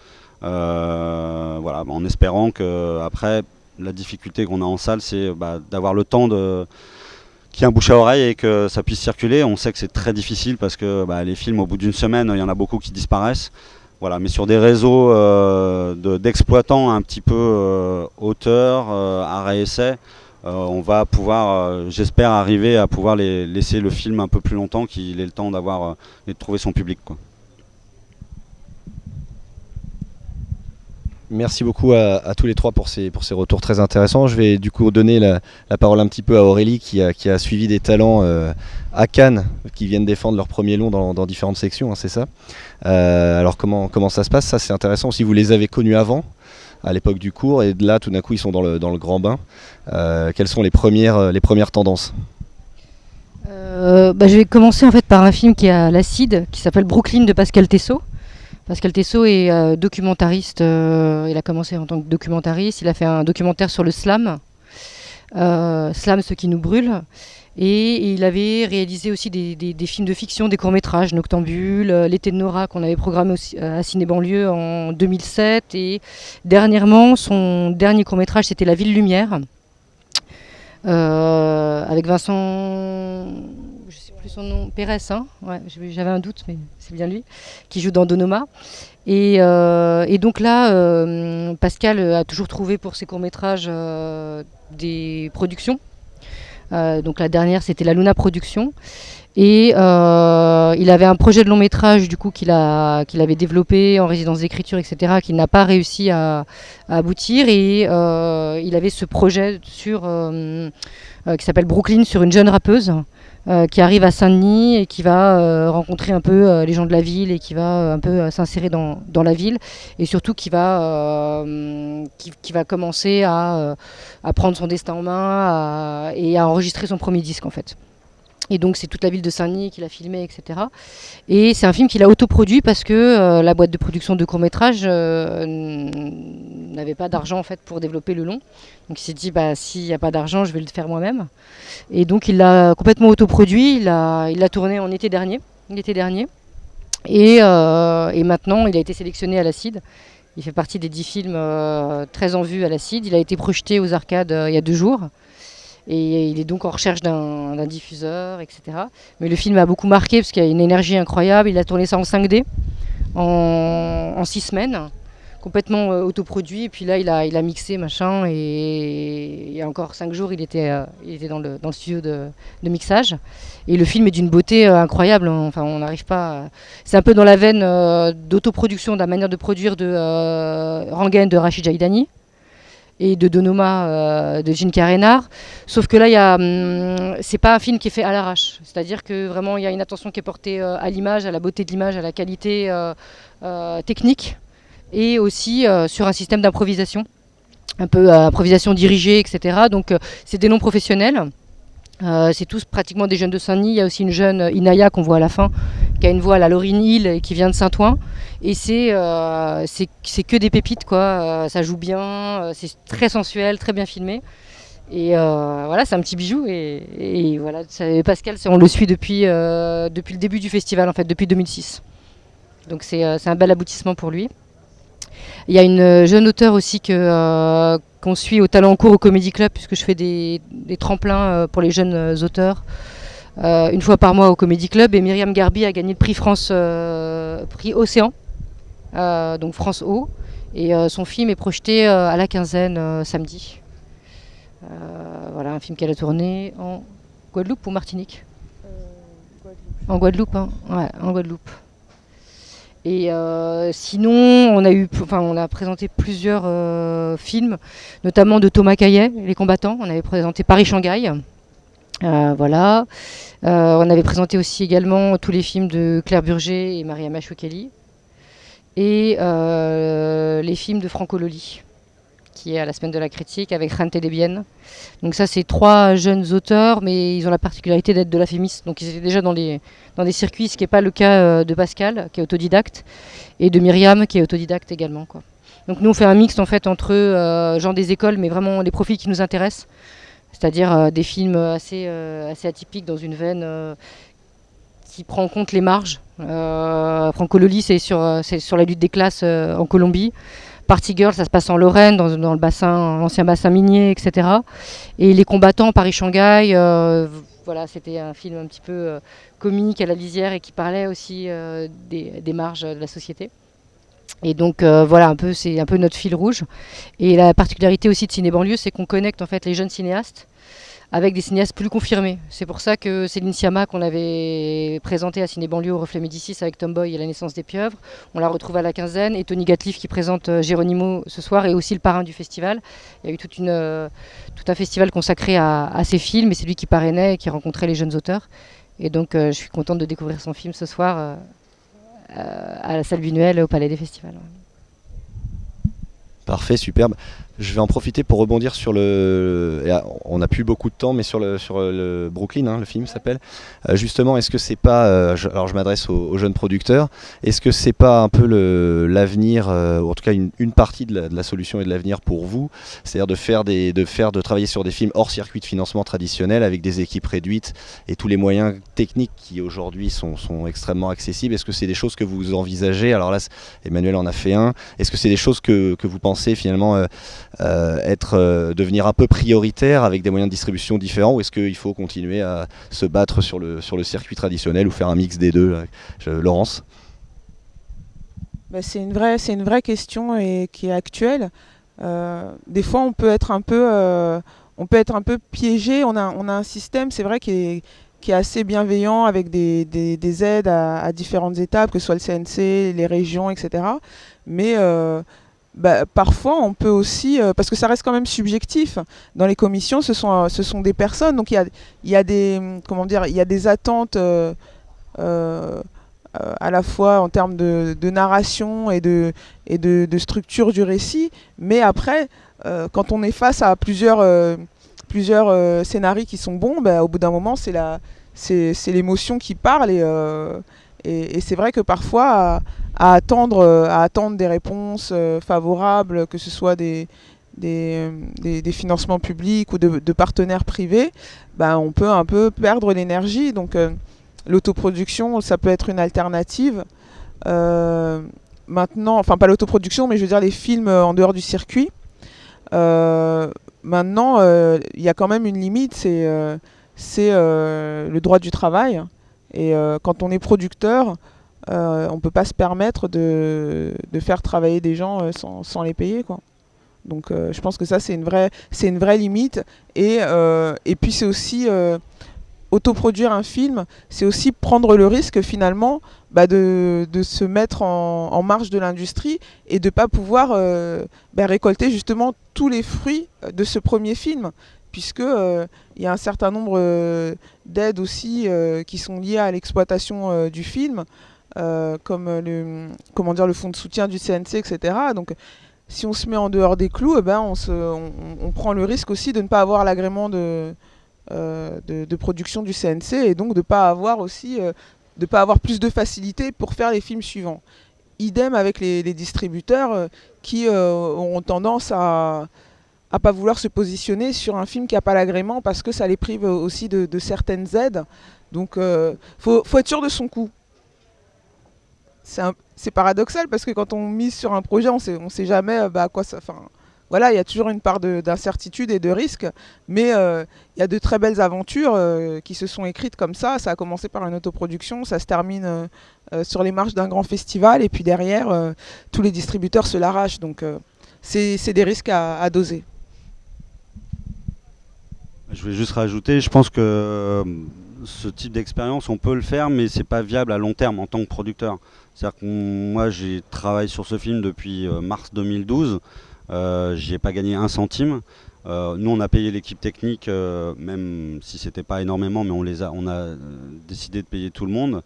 Voilà, en espérant que après, la difficulté qu'on a en salle, c'est d'avoir le temps qu'il y ait un bouche à oreille et que ça puisse circuler. On sait que c'est très difficile parce que les films, au bout d'une semaine, il y en a beaucoup qui disparaissent. Voilà, mais sur des réseaux d'exploitants un petit peu auteurs, arrêt essai, on va pouvoir, j'espère, arriver à pouvoir laisser le film un peu plus longtemps, qu'il ait le temps d'avoir et de trouver son public, quoi. Merci beaucoup à tous les 3 pour ces retours très intéressants. Je vais du coup donner la parole un petit peu à Aurélie qui a suivi des talents à Cannes qui viennent défendre leur premier long dans différentes sections, hein, c'est ça. Alors comment ça se passe? Ça, c'est intéressant. Si vous les avez connus avant, à l'époque du cours, et là tout d'un coup ils sont dans le grand bain, quelles sont les premières tendances? Je vais commencer en fait par un film qui est à l'Acide, qui s'appelle Brooklyn de Pascal Tessot. Pascal Tessot est documentariste, il a commencé en tant que documentariste, il a fait un documentaire sur le slam, Slam, ce qui nous brûle, et il avait réalisé aussi des films de fiction, des courts-métrages, Noctambule, L'été de Nora, qu'on avait programmé aussi à Ciné Banlieue en 2007, et dernièrement, son dernier court-métrage, c'était La Ville Lumière, avec Vincent... je sais plus son nom, Pérez, hein, ouais, j'avais un doute, mais c'est bien lui, qui joue dans Donoma. Et donc là, Pascal a toujours trouvé pour ses courts-métrages des productions. Donc la dernière, c'était la Luna Production. Et il avait un projet de long métrage du coup qu'il avait développé en résidence d'écriture, etc., qui n'a pas réussi à aboutir. Et il avait ce projet qui s'appelle Brooklyn, sur une jeune rappeuse qui arrive à Saint-Denis et qui va rencontrer un peu les gens de la ville et qui va un peu s'insérer dans la ville, et surtout qui va commencer à prendre son destin en main et à enregistrer son premier disque en fait. Et donc c'est toute la ville de Saint-Denis qu'il a filmé, etc. Et c'est un film qu'il a autoproduit parce que la boîte de production de court-métrage n'avait pas d'argent en fait pour développer le long. Donc il s'est dit s'il n'y a pas d'argent, je vais le faire moi-même. Et donc il l'a complètement autoproduit, il l'a tourné en l'été dernier. Et maintenant il a été sélectionné à l'Acide. Il fait partie des 10 films très en vue à l'Acide. Il a été projeté aux arcades il y a 2 jours. Et il est donc en recherche d'un diffuseur, etc. Mais le film a beaucoup marqué parce qu'il y a une énergie incroyable. Il a tourné ça en 5D, en 6 semaines, complètement autoproduit. Et puis là, il a mixé, machin. Et il y a encore 5 jours, il était dans le studio de mixage. Et le film est d'une beauté incroyable. Enfin, on n'arrive pas... C'est un peu dans la veine d'autoproduction, de la manière de produire de Rangaine de Rachid Jaïdani. et de Donoma de Gene Karanar. Sauf que là, c'est pas un film qui est fait à l'arrache. C'est-à-dire que vraiment, il y a une attention qui est portée à l'image, à la beauté de l'image, à la qualité technique, et aussi sur un système d'improvisation, un peu improvisation dirigée, etc. Donc, c'est des non professionnels. C'est tous pratiquement des jeunes de Saint-Denis. Il y a aussi une jeune Inaya qu'on voit à la fin, qui a une voix à la Laurine Hill et qui vient de Saint-Ouen. Et c'est que des pépites, quoi. Ça joue bien, c'est très sensuel, très bien filmé. Et voilà, c'est un petit bijou. Et voilà, Pascal, on le suit depuis le début du festival, en fait, depuis 2006. Donc c'est un bel aboutissement pour lui. Il y a une jeune auteure aussi qu'on suit au Talent en cours au Comedy Club, puisque je fais des tremplins pour les jeunes auteurs une fois par mois au Comedy Club. Et Myriam Garbi a gagné le prix France, prix Océan, donc France O. Et son film est projeté à la Quinzaine samedi. Voilà, un film qu'elle a tourné en Guadeloupe ou Martinique Guadeloupe. En Guadeloupe, hein. Ouais, en Guadeloupe. Et sinon, on a présenté plusieurs films, notamment de Thomas Caillet, Les Combattants. On avait présenté Paris-Shanghai. Voilà. On avait présenté aussi également tous les films de Claire Burger et Mariama Choukeli. Et les films de Franco Loli, qui est à la Semaine de la Critique avec Rante Debienne. Donc ça, c'est 3 jeunes auteurs, mais ils ont la particularité d'être de la Fémis. Donc ils étaient déjà dans des circuits, ce qui n'est pas le cas de Pascal, qui est autodidacte, et de Myriam, qui est autodidacte également, quoi. Donc nous, on fait un mixte en fait entre gens des écoles, mais vraiment les profils qui nous intéressent. C'est-à-dire des films assez atypiques dans une veine qui prend en compte les marges. Franco Loli, c'est sur la lutte des classes en Colombie. Party Girl, ça se passe en Lorraine, dans le bassin, l'ancien bassin minier, etc. Et Les Combattants, Paris-Shanghai, voilà, c'était un film un petit peu comique à la lisière et qui parlait aussi des marges de la société. Et donc voilà, c'est un peu notre fil rouge. Et la particularité aussi de Ciné Banlieue, c'est qu'on connecte en fait les jeunes cinéastes avec des cinéastes plus confirmés. C'est pour ça que Céline Sciamma, qu'on avait présenté à Ciné Banlieue au Reflet Médicis avec Tomboy et La Naissance des Pieuvres, on la retrouve à la Quinzaine, et Tony Gatliff qui présente Geronimo ce soir est aussi le parrain du festival. Il y a eu tout un festival consacré à ces films, et c'est lui qui parrainait et qui rencontrait les jeunes auteurs. Et donc je suis contente de découvrir son film ce soir à la salle Buñuel au Palais des Festivals. Parfait, superbe. Je vais en profiter pour rebondir sur on n'a plus beaucoup de temps, mais sur le Brooklyn, hein, le film s'appelle. Justement, est-ce que c'est pas, alors je m'adresse aux jeunes producteurs, est-ce que c'est pas un peu l'avenir, ou en tout cas une partie de la solution et de l'avenir pour vous, c'est-à-dire de travailler sur des films hors circuit de financement traditionnel avec des équipes réduites et tous les moyens techniques qui aujourd'hui sont extrêmement accessibles. Est-ce que c'est des choses que vous envisagez? Alors là, Emmanuel en a fait un. Est-ce que c'est des choses que vous pensez finalement devenir un peu prioritaire avec des moyens de distribution différents, ou est-ce qu'il faut continuer à se battre sur le circuit traditionnel ou faire un mix des deux? Laurence? C'est une vraie question et qui est actuelle. Des fois, on peut être un peu piégé. On a un système, c'est vrai, qui est assez bienveillant avec des aides à différentes étapes, que ce soit le CNC, les régions, etc. Mais parfois, on peut aussi, parce que ça reste quand même subjectif, dans les commissions, ce sont des personnes, donc il y a des attentes à la fois en termes de narration et de structure du récit, mais après, quand on est face à plusieurs scénarios qui sont bons, au bout d'un moment, c'est l'émotion qui parle, et c'est vrai que parfois, à attendre des réponses favorables, que ce soit des financements publics ou de partenaires privés, on peut un peu perdre l'énergie. Donc l'autoproduction, ça peut être une alternative. Maintenant, enfin pas l'autoproduction, mais je veux dire les films en dehors du circuit. Maintenant, il y a quand même une limite, c'est le droit du travail. Et quand on est producteur, on ne peut pas se permettre de faire travailler des gens sans les payer, quoi. Donc je pense que ça, c'est une vraie limite. Et puis c'est aussi autoproduire un film, c'est aussi prendre le risque finalement de se mettre en marge de l'industrie et de ne pas pouvoir récolter justement tous les fruits de ce premier film, puisque il y a un certain nombre d'aides aussi qui sont liées à l'exploitation du film, comme le fonds de soutien du CNC, etc. Donc si on se met en dehors des clous, on prend le risque aussi de ne pas avoir l'agrément de production du CNC, et donc de ne pas avoir plus de facilité pour faire les films suivants. Idem avec les distributeurs qui auront tendance à pas vouloir se positionner sur un film qui n'a pas l'agrément parce que ça les prive aussi de certaines aides. Donc faut être sûr de son coup. C'est paradoxal parce que quand on mise sur un projet, on sait jamais à quoi ça... Voilà, il y a toujours une part d'incertitude et de risque, mais il y a de très belles aventures qui se sont écrites comme ça. Ça a commencé par une autoproduction, ça se termine sur les marches d'un grand festival, et puis derrière, tous les distributeurs se l'arrachent. Donc c'est des risques à doser. Je voulais juste rajouter, je pense que ce type d'expérience, on peut le faire, mais c'est pas viable à long terme en tant que producteur. C'est-à-dire que moi, j'ai travaillé sur ce film depuis mars 2012. J'y ai pas gagné un centime. Nous, on a payé l'équipe technique, même si c'était pas énormément, mais on a décidé de payer tout le monde.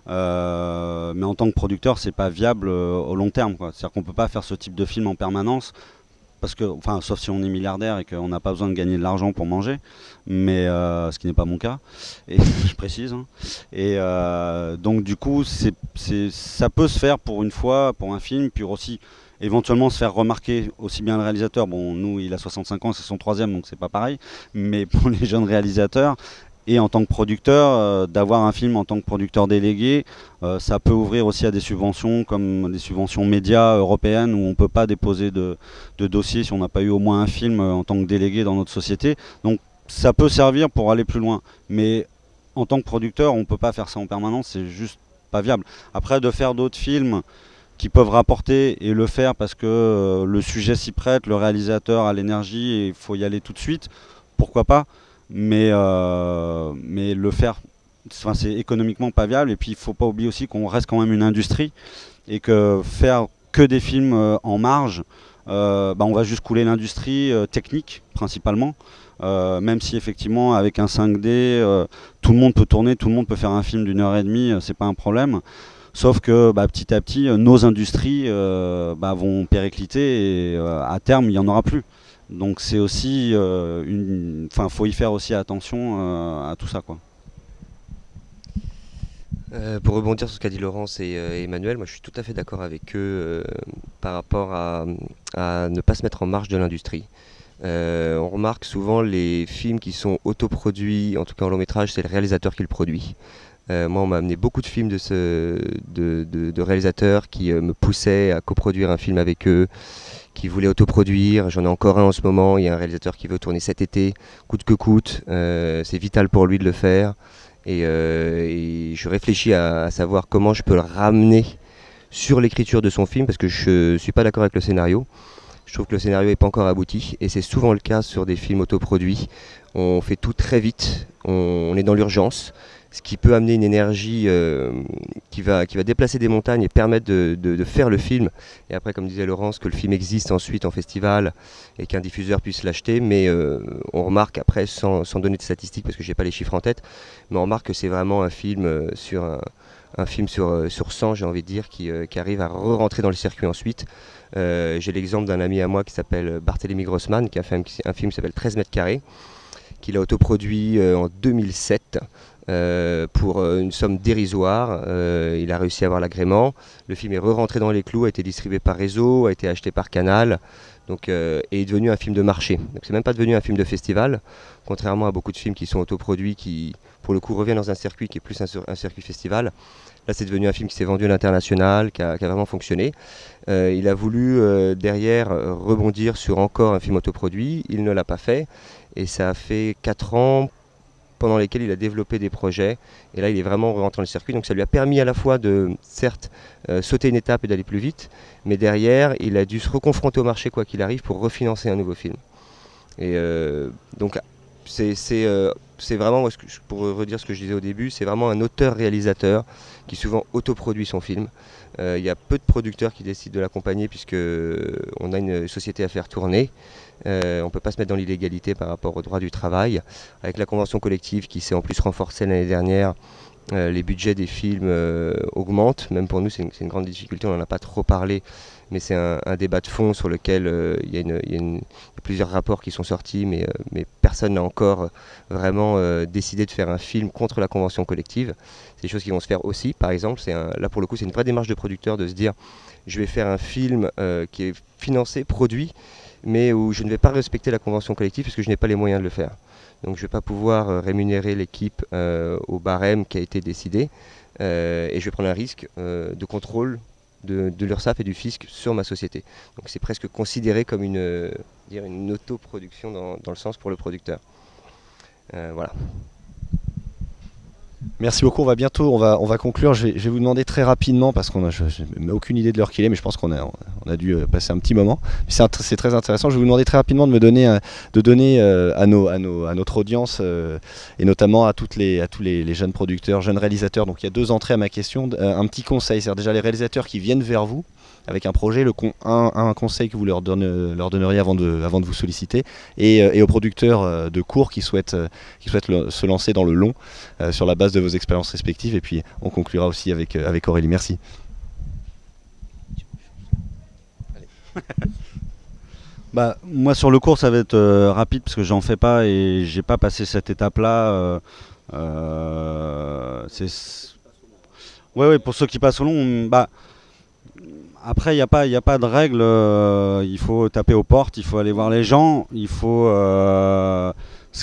Mais en tant que producteur, c'est pas viable au long terme, quoi. C'est-à-dire qu'on peut pas faire ce type de film en permanence, parce que, enfin, sauf si on est milliardaire et qu'on n'a pas besoin de gagner de l'argent pour manger, mais ce qui n'est pas mon cas, et je précise. Hein. Et donc du coup, ça peut se faire pour une fois, pour un film, puis aussi éventuellement se faire remarquer aussi bien le réalisateur. Bon, nous, il a 65 ans, c'est son 3e, donc c'est pas pareil, mais pour les jeunes réalisateurs, et en tant que producteur, d'avoir un film en tant que producteur délégué, ça peut ouvrir aussi à des subventions comme des subventions médias européennes, où on ne peut pas déposer de dossier si on n'a pas eu au moins un film en tant que délégué dans notre société. Donc ça peut servir pour aller plus loin. Mais en tant que producteur, on ne peut pas faire ça en permanence, c'est juste pas viable. Après, de faire d'autres films qui peuvent rapporter et le faire parce que le sujet s'y prête, le réalisateur a l'énergie et il faut y aller tout de suite, pourquoi pas, mais le faire, c'est économiquement pas viable. Et puis il ne faut pas oublier aussi qu'on reste quand même une industrie et que faire que des films en marge, on va juste couler l'industrie technique principalement. Même si effectivement avec un 5D tout le monde peut tourner, tout le monde peut faire un film d'1h30, c'est pas un problème. Sauf que petit à petit, nos industries vont péricliter et à terme, il n'y en aura plus. Donc c'est aussi, faut y faire aussi attention à tout ça, quoi. Pour rebondir sur ce qu'a dit Laurence et Emmanuel, moi je suis tout à fait d'accord avec eux par rapport à ne pas se mettre en marge de l'industrie. On remarque souvent les films qui sont autoproduits, en tout cas en long métrage, c'est le réalisateur qui le produit. Moi, on m'a amené beaucoup de films de réalisateurs qui me poussaient à coproduire un film avec eux, qui voulaient autoproduire. J'en ai encore un en ce moment. Il y a un réalisateur qui veut tourner cet été, coûte que coûte. C'est vital pour lui de le faire. Et je réfléchis à savoir comment je peux le ramener sur l'écriture de son film, parce que je ne suis pas d'accord avec le scénario. Je trouve que le scénario n'est pas encore abouti, et c'est souvent le cas sur des films autoproduits. On fait tout très vite, on est dans l'urgence, ce qui peut amener une énergie qui va déplacer des montagnes et permettre de faire le film. Et après, comme disait Laurence, que le film existe ensuite en festival et qu'un diffuseur puisse l'acheter. Mais on remarque après, sans donner de statistiques parce que j'ai pas les chiffres en tête, mais on remarque que c'est vraiment un film sur 100, j'ai envie de dire, qui arrive à re-rentrer dans le circuit ensuite. J'ai l'exemple d'un ami à moi qui s'appelle Barthélemy Grossman, qui a fait un film qui s'appelle 13 mètres carrés, qu'il a autoproduit en 2007 pour une somme dérisoire. Il a réussi à avoir l'agrément. Le film est re-rentré dans les clous, a été distribué par réseau, a été acheté par Canal, donc, et est devenu un film de marché. Donc c'est même pas devenu un film de festival, contrairement à beaucoup de films qui sont autoproduits, qui pour le coup reviennent dans un circuit qui est plus un circuit festival. Là, c'est devenu un film qui s'est vendu à l'international, qui a vraiment fonctionné. Il a voulu derrière rebondir sur encore un film autoproduit. Il ne l'a pas fait. Et ça a fait 4 ans pendant lesquels il a développé des projets. Et là, il est vraiment rentré dans le circuit. Donc ça lui a permis à la fois de, certes, sauter une étape et d'aller plus vite. Mais derrière, il a dû se reconfronter au marché, quoi qu'il arrive, pour refinancer un nouveau film. Et donc, c'est c'est vraiment, pour redire ce que je disais au début, c'est vraiment un auteur-réalisateur qui souvent autoproduit son film. Il y a peu de producteurs qui décident de l'accompagner puisque on a une société à faire tourner. On ne peut pas se mettre dans l'illégalité par rapport au droit du travail. Avec la convention collective qui s'est en plus renforcée l'année dernière, les budgets des films augmentent. Même pour nous, c'est une grande difficulté, on n'en a pas trop parlé. Mais c'est un débat de fond sur lequel il y a plusieurs rapports qui sont sortis, mais personne n'a encore vraiment décidé de faire un film contre la convention collective. C'est des choses qui vont se faire aussi, par exemple. Là, pour le coup, c'est une vraie démarche de producteur de se dire je vais faire un film qui est financé, produit, mais où je ne vais pas respecter la convention collective parce que je n'ai pas les moyens de le faire. Donc je ne vais pas pouvoir rémunérer l'équipe au barème qui a été décidé et je vais prendre un risque de contrôle de l'URSSAF et du fisc sur ma société. Donc c'est presque considéré comme une autoproduction dans le sens pour le producteur. Voilà. Merci beaucoup, on va conclure. Je vais vous demander très rapidement, parce je n'ai aucune idée de l'heure qu'il est, mais je pense qu'on a dû passer un petit moment. C'est très intéressant. Je vais vous demander très rapidement de donner à notre audience, et notamment à tous les jeunes producteurs, jeunes réalisateurs. Donc il y a 2 entrées à ma question. Un petit conseil, c'est-à-dire déjà les réalisateurs qui viennent vers vous avec un projet, un conseil que vous leur donneriez avant de vous solliciter, et aux producteurs de cours qui souhaitent se lancer dans le long sur la base de vos expériences respectives. Et puis on conclura aussi avec Aurélie. Merci. Moi sur le cours ça va être rapide parce que j'en fais pas et j'ai pas passé cette étape-là. Ouais, pour ceux qui passent au long, après, il n'y a pas de règle. Il faut taper aux portes, il faut aller voir les gens. Ce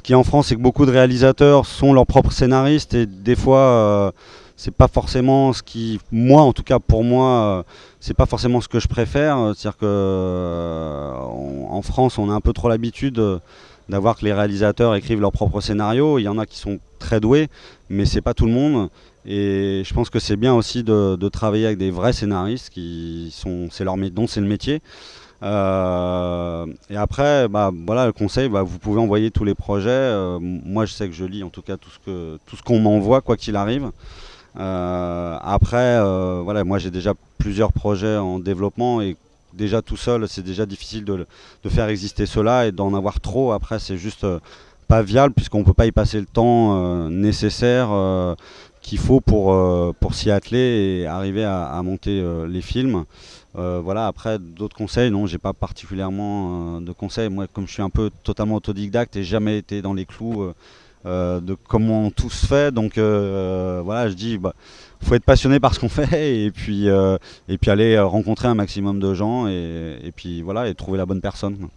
qui est en France, c'est que beaucoup de réalisateurs sont leurs propres scénaristes et des fois, c'est pas forcément ce qui, moi, en tout cas pour moi, c'est pas forcément ce que je préfère. C'est-à-dire que en France, on a un peu trop l'habitude d'avoir que les réalisateurs écrivent leurs propres scénarios. Il y en a qui sont très doués, mais c'est pas tout le monde. Et je pense que c'est bien aussi de travailler avec des vrais scénaristes dont c'est le métier. Et après, voilà, le conseil, vous pouvez envoyer tous les projets. Moi, je sais que je lis en tout cas tout ce qu'on m'envoie, quoi qu'il arrive. Après, voilà, moi j'ai déjà plusieurs projets en développement et déjà tout seul, c'est déjà difficile de faire exister cela, et d'en avoir trop. Après, c'est juste pas viable puisqu'on peut pas y passer le temps nécessaire qu'il faut pour s'y atteler et arriver à monter les films. Voilà, après d'autres conseils, non, j'ai pas particulièrement de conseils. Moi, comme je suis un peu totalement autodidacte et jamais été dans les clous de comment tout se fait, donc voilà, je dis faut être passionné par ce qu'on fait et puis aller rencontrer un maximum de gens et puis voilà, et trouver la bonne personne.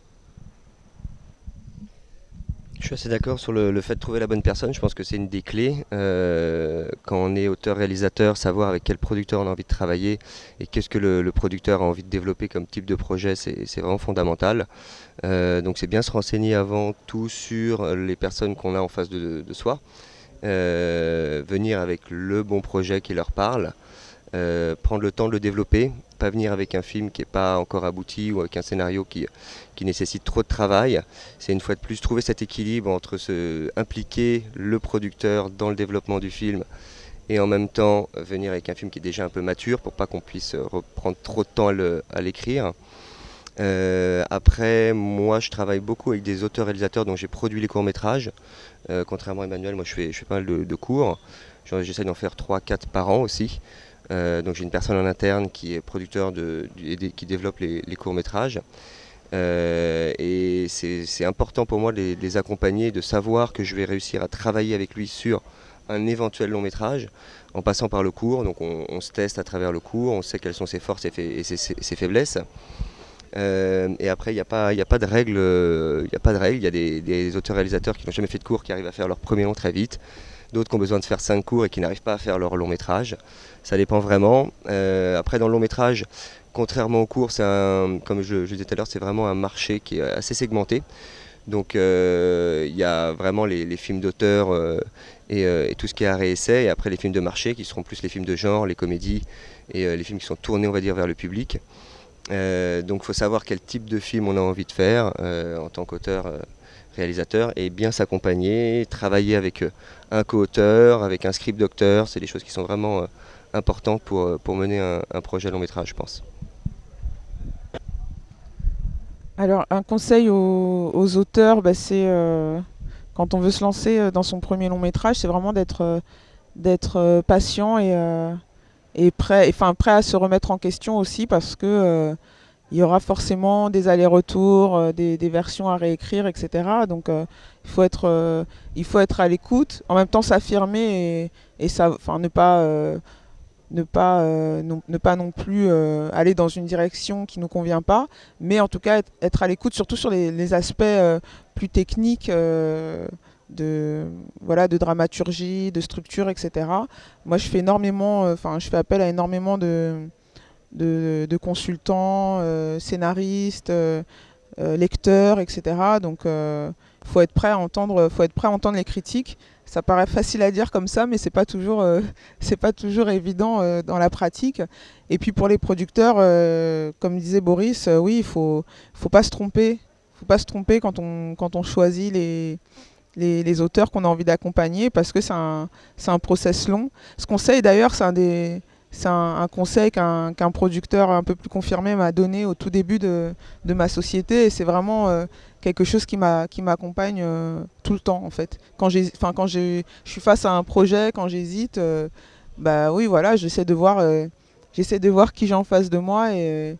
Je suis assez d'accord sur le fait de trouver la bonne personne. Je pense que c'est une des clés. Quand on est auteur-réalisateur, savoir avec quel producteur on a envie de travailler et qu'est-ce que le producteur a envie de développer comme type de projet, c'est vraiment fondamental. Donc c'est bien se renseigner avant tout sur les personnes qu'on a en face de soi. Venir avec le bon projet qui leur parle. Prendre le temps de le développer, pas venir avec un film qui n'est pas encore abouti ou avec un scénario qui nécessite trop de travail. C'est une fois de plus trouver cet équilibre entre impliquer le producteur dans le développement du film et en même temps venir avec un film qui est déjà un peu mature pour pas qu'on puisse reprendre trop de temps à l'écrire. Après, moi je travaille beaucoup avec des auteurs-réalisateurs dont j'ai produit les courts-métrages. Contrairement à Emmanuel, moi je fais pas mal de cours. J'essaie d'en faire 3-4 par an aussi. Donc j'ai une personne en interne qui est producteur qui développe les courts-métrages. Et c'est important pour moi de les accompagner, de savoir que je vais réussir à travailler avec lui sur un éventuel long-métrage en passant par le cours. Donc on se teste à travers le cours, on sait quelles sont ses forces et ses faiblesses. Et après, il n'y a pas de règle. Il y a des auteurs-réalisateurs qui n'ont jamais fait de cours qui arrivent à faire leur premier long très vite. D'autres qui ont besoin de faire 5 cours et qui n'arrivent pas à faire leur long métrage. Ça dépend vraiment. Après, dans le long métrage, contrairement au cours, comme je disais tout à l'heure, c'est vraiment un marché qui est assez segmenté. Donc il y a vraiment les films d'auteur et tout ce qui est arrêt essai, et après les films de marché qui seront plus les films de genre, les comédies et les films qui sont tournés, on va dire, vers le public. Donc il faut savoir quel type de film on a envie de faire en tant qu'auteur réalisateur, et bien s'accompagner, travailler avec un co-auteur, avec un script docteur. C'est des choses qui sont vraiment importantes pour mener un projet long métrage, je pense. Alors, un conseil aux auteurs, c'est quand on veut se lancer dans son premier long métrage, c'est vraiment d'être patient et prêt à se remettre en question aussi, parce que il y aura forcément des allers-retours, des versions à réécrire, etc. Donc il faut être à l'écoute, en même temps s'affirmer et ne pas non plus aller dans une direction qui ne nous convient pas, mais en tout cas être à l'écoute, surtout sur les aspects plus techniques de dramaturgie, de structure, etc. Moi, je fais je fais appel à énormément de consultants, scénaristes, lecteurs, etc. Donc, faut être prêt à entendre les critiques. Ça paraît facile à dire comme ça, mais c'est pas toujours évident dans la pratique. Et puis pour les producteurs, comme disait Boris, oui, il faut pas se tromper. Faut pas se tromper quand on choisit les auteurs qu'on a envie d'accompagner, parce que c'est un process long. Ce conseil d'ailleurs, c'est un conseil qu'un producteur un peu plus confirmé m'a donné au tout début de ma société, et c'est vraiment quelque chose qui m'accompagne tout le temps en fait. Quand je suis face à un projet, quand j'hésite, oui voilà, j'essaie de voir qui j'ai en face de moi et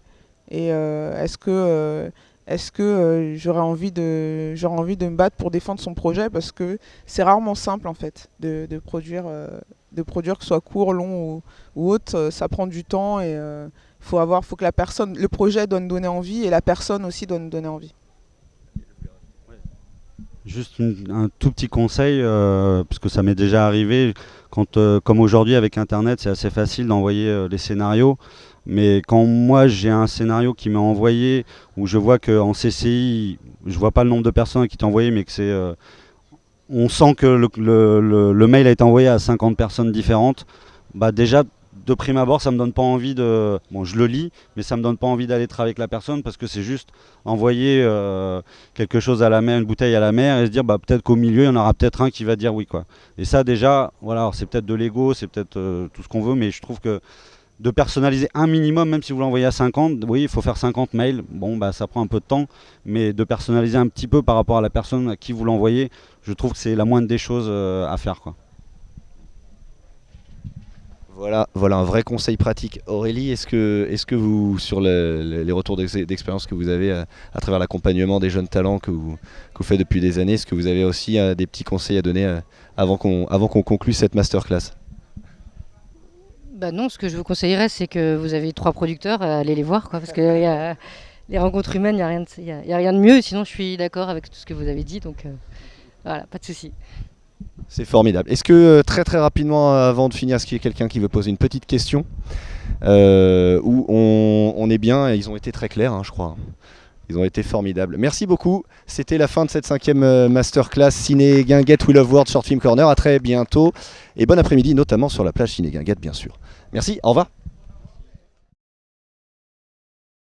est-ce que j'aurais envie de me battre pour défendre son projet, parce que c'est rarement simple en fait de produire que ce soit court, long ou autre. Ça prend du temps et faut que le projet doit nous donner envie et la personne aussi doit nous donner envie. Juste un tout petit conseil, parce que ça m'est déjà arrivé, comme aujourd'hui avec Internet, c'est assez facile d'envoyer les scénarios. Mais quand moi j'ai un scénario qui m'est envoyé, où je vois qu'en CCI, je vois pas le nombre de personnes qui t'ont envoyé, mais que on sent que le mail a été envoyé à 50 personnes différentes, déjà de prime abord ça me donne pas envie je le lis, mais ça me donne pas envie d'aller travailler avec la personne, parce que c'est juste envoyer quelque chose à la mer, une bouteille à la mer, et se dire peut-être qu'au milieu il y en aura peut-être un qui va dire oui quoi. Et ça déjà, voilà, c'est peut-être de l'ego, c'est peut-être tout ce qu'on veut, mais je trouve que de personnaliser un minimum, même si vous l'envoyez à 50, oui, il faut faire 50 mails, ça prend un peu de temps, mais de personnaliser un petit peu par rapport à la personne à qui vous l'envoyez, je trouve que c'est la moindre des choses à faire, quoi. Voilà un vrai conseil pratique. Aurélie, est-ce que vous, sur les retours d'expérience que vous avez à travers l'accompagnement des jeunes talents que vous faites depuis des années, est-ce que vous avez aussi des petits conseils à donner avant qu'on conclue cette masterclass ? Non, ce que je vous conseillerais, c'est que vous avez 3 producteurs, allez les voir, quoi, parce que les rencontres humaines, il n'y a rien de mieux. Sinon, je suis d'accord avec tout ce que vous avez dit, donc voilà, pas de souci. C'est formidable. Est-ce que très très rapidement, avant de finir, est-ce qu'il y a quelqu'un qui veut poser une petite question où on est bien, et ils ont été très clairs, je crois. Ils ont été formidables. Merci beaucoup. C'était la fin de cette 5e masterclass Ciné Guinguette We Love World Short Film Corner. À très bientôt et bon après-midi, notamment sur la plage Ciné Guinguette, bien sûr. Merci, au revoir.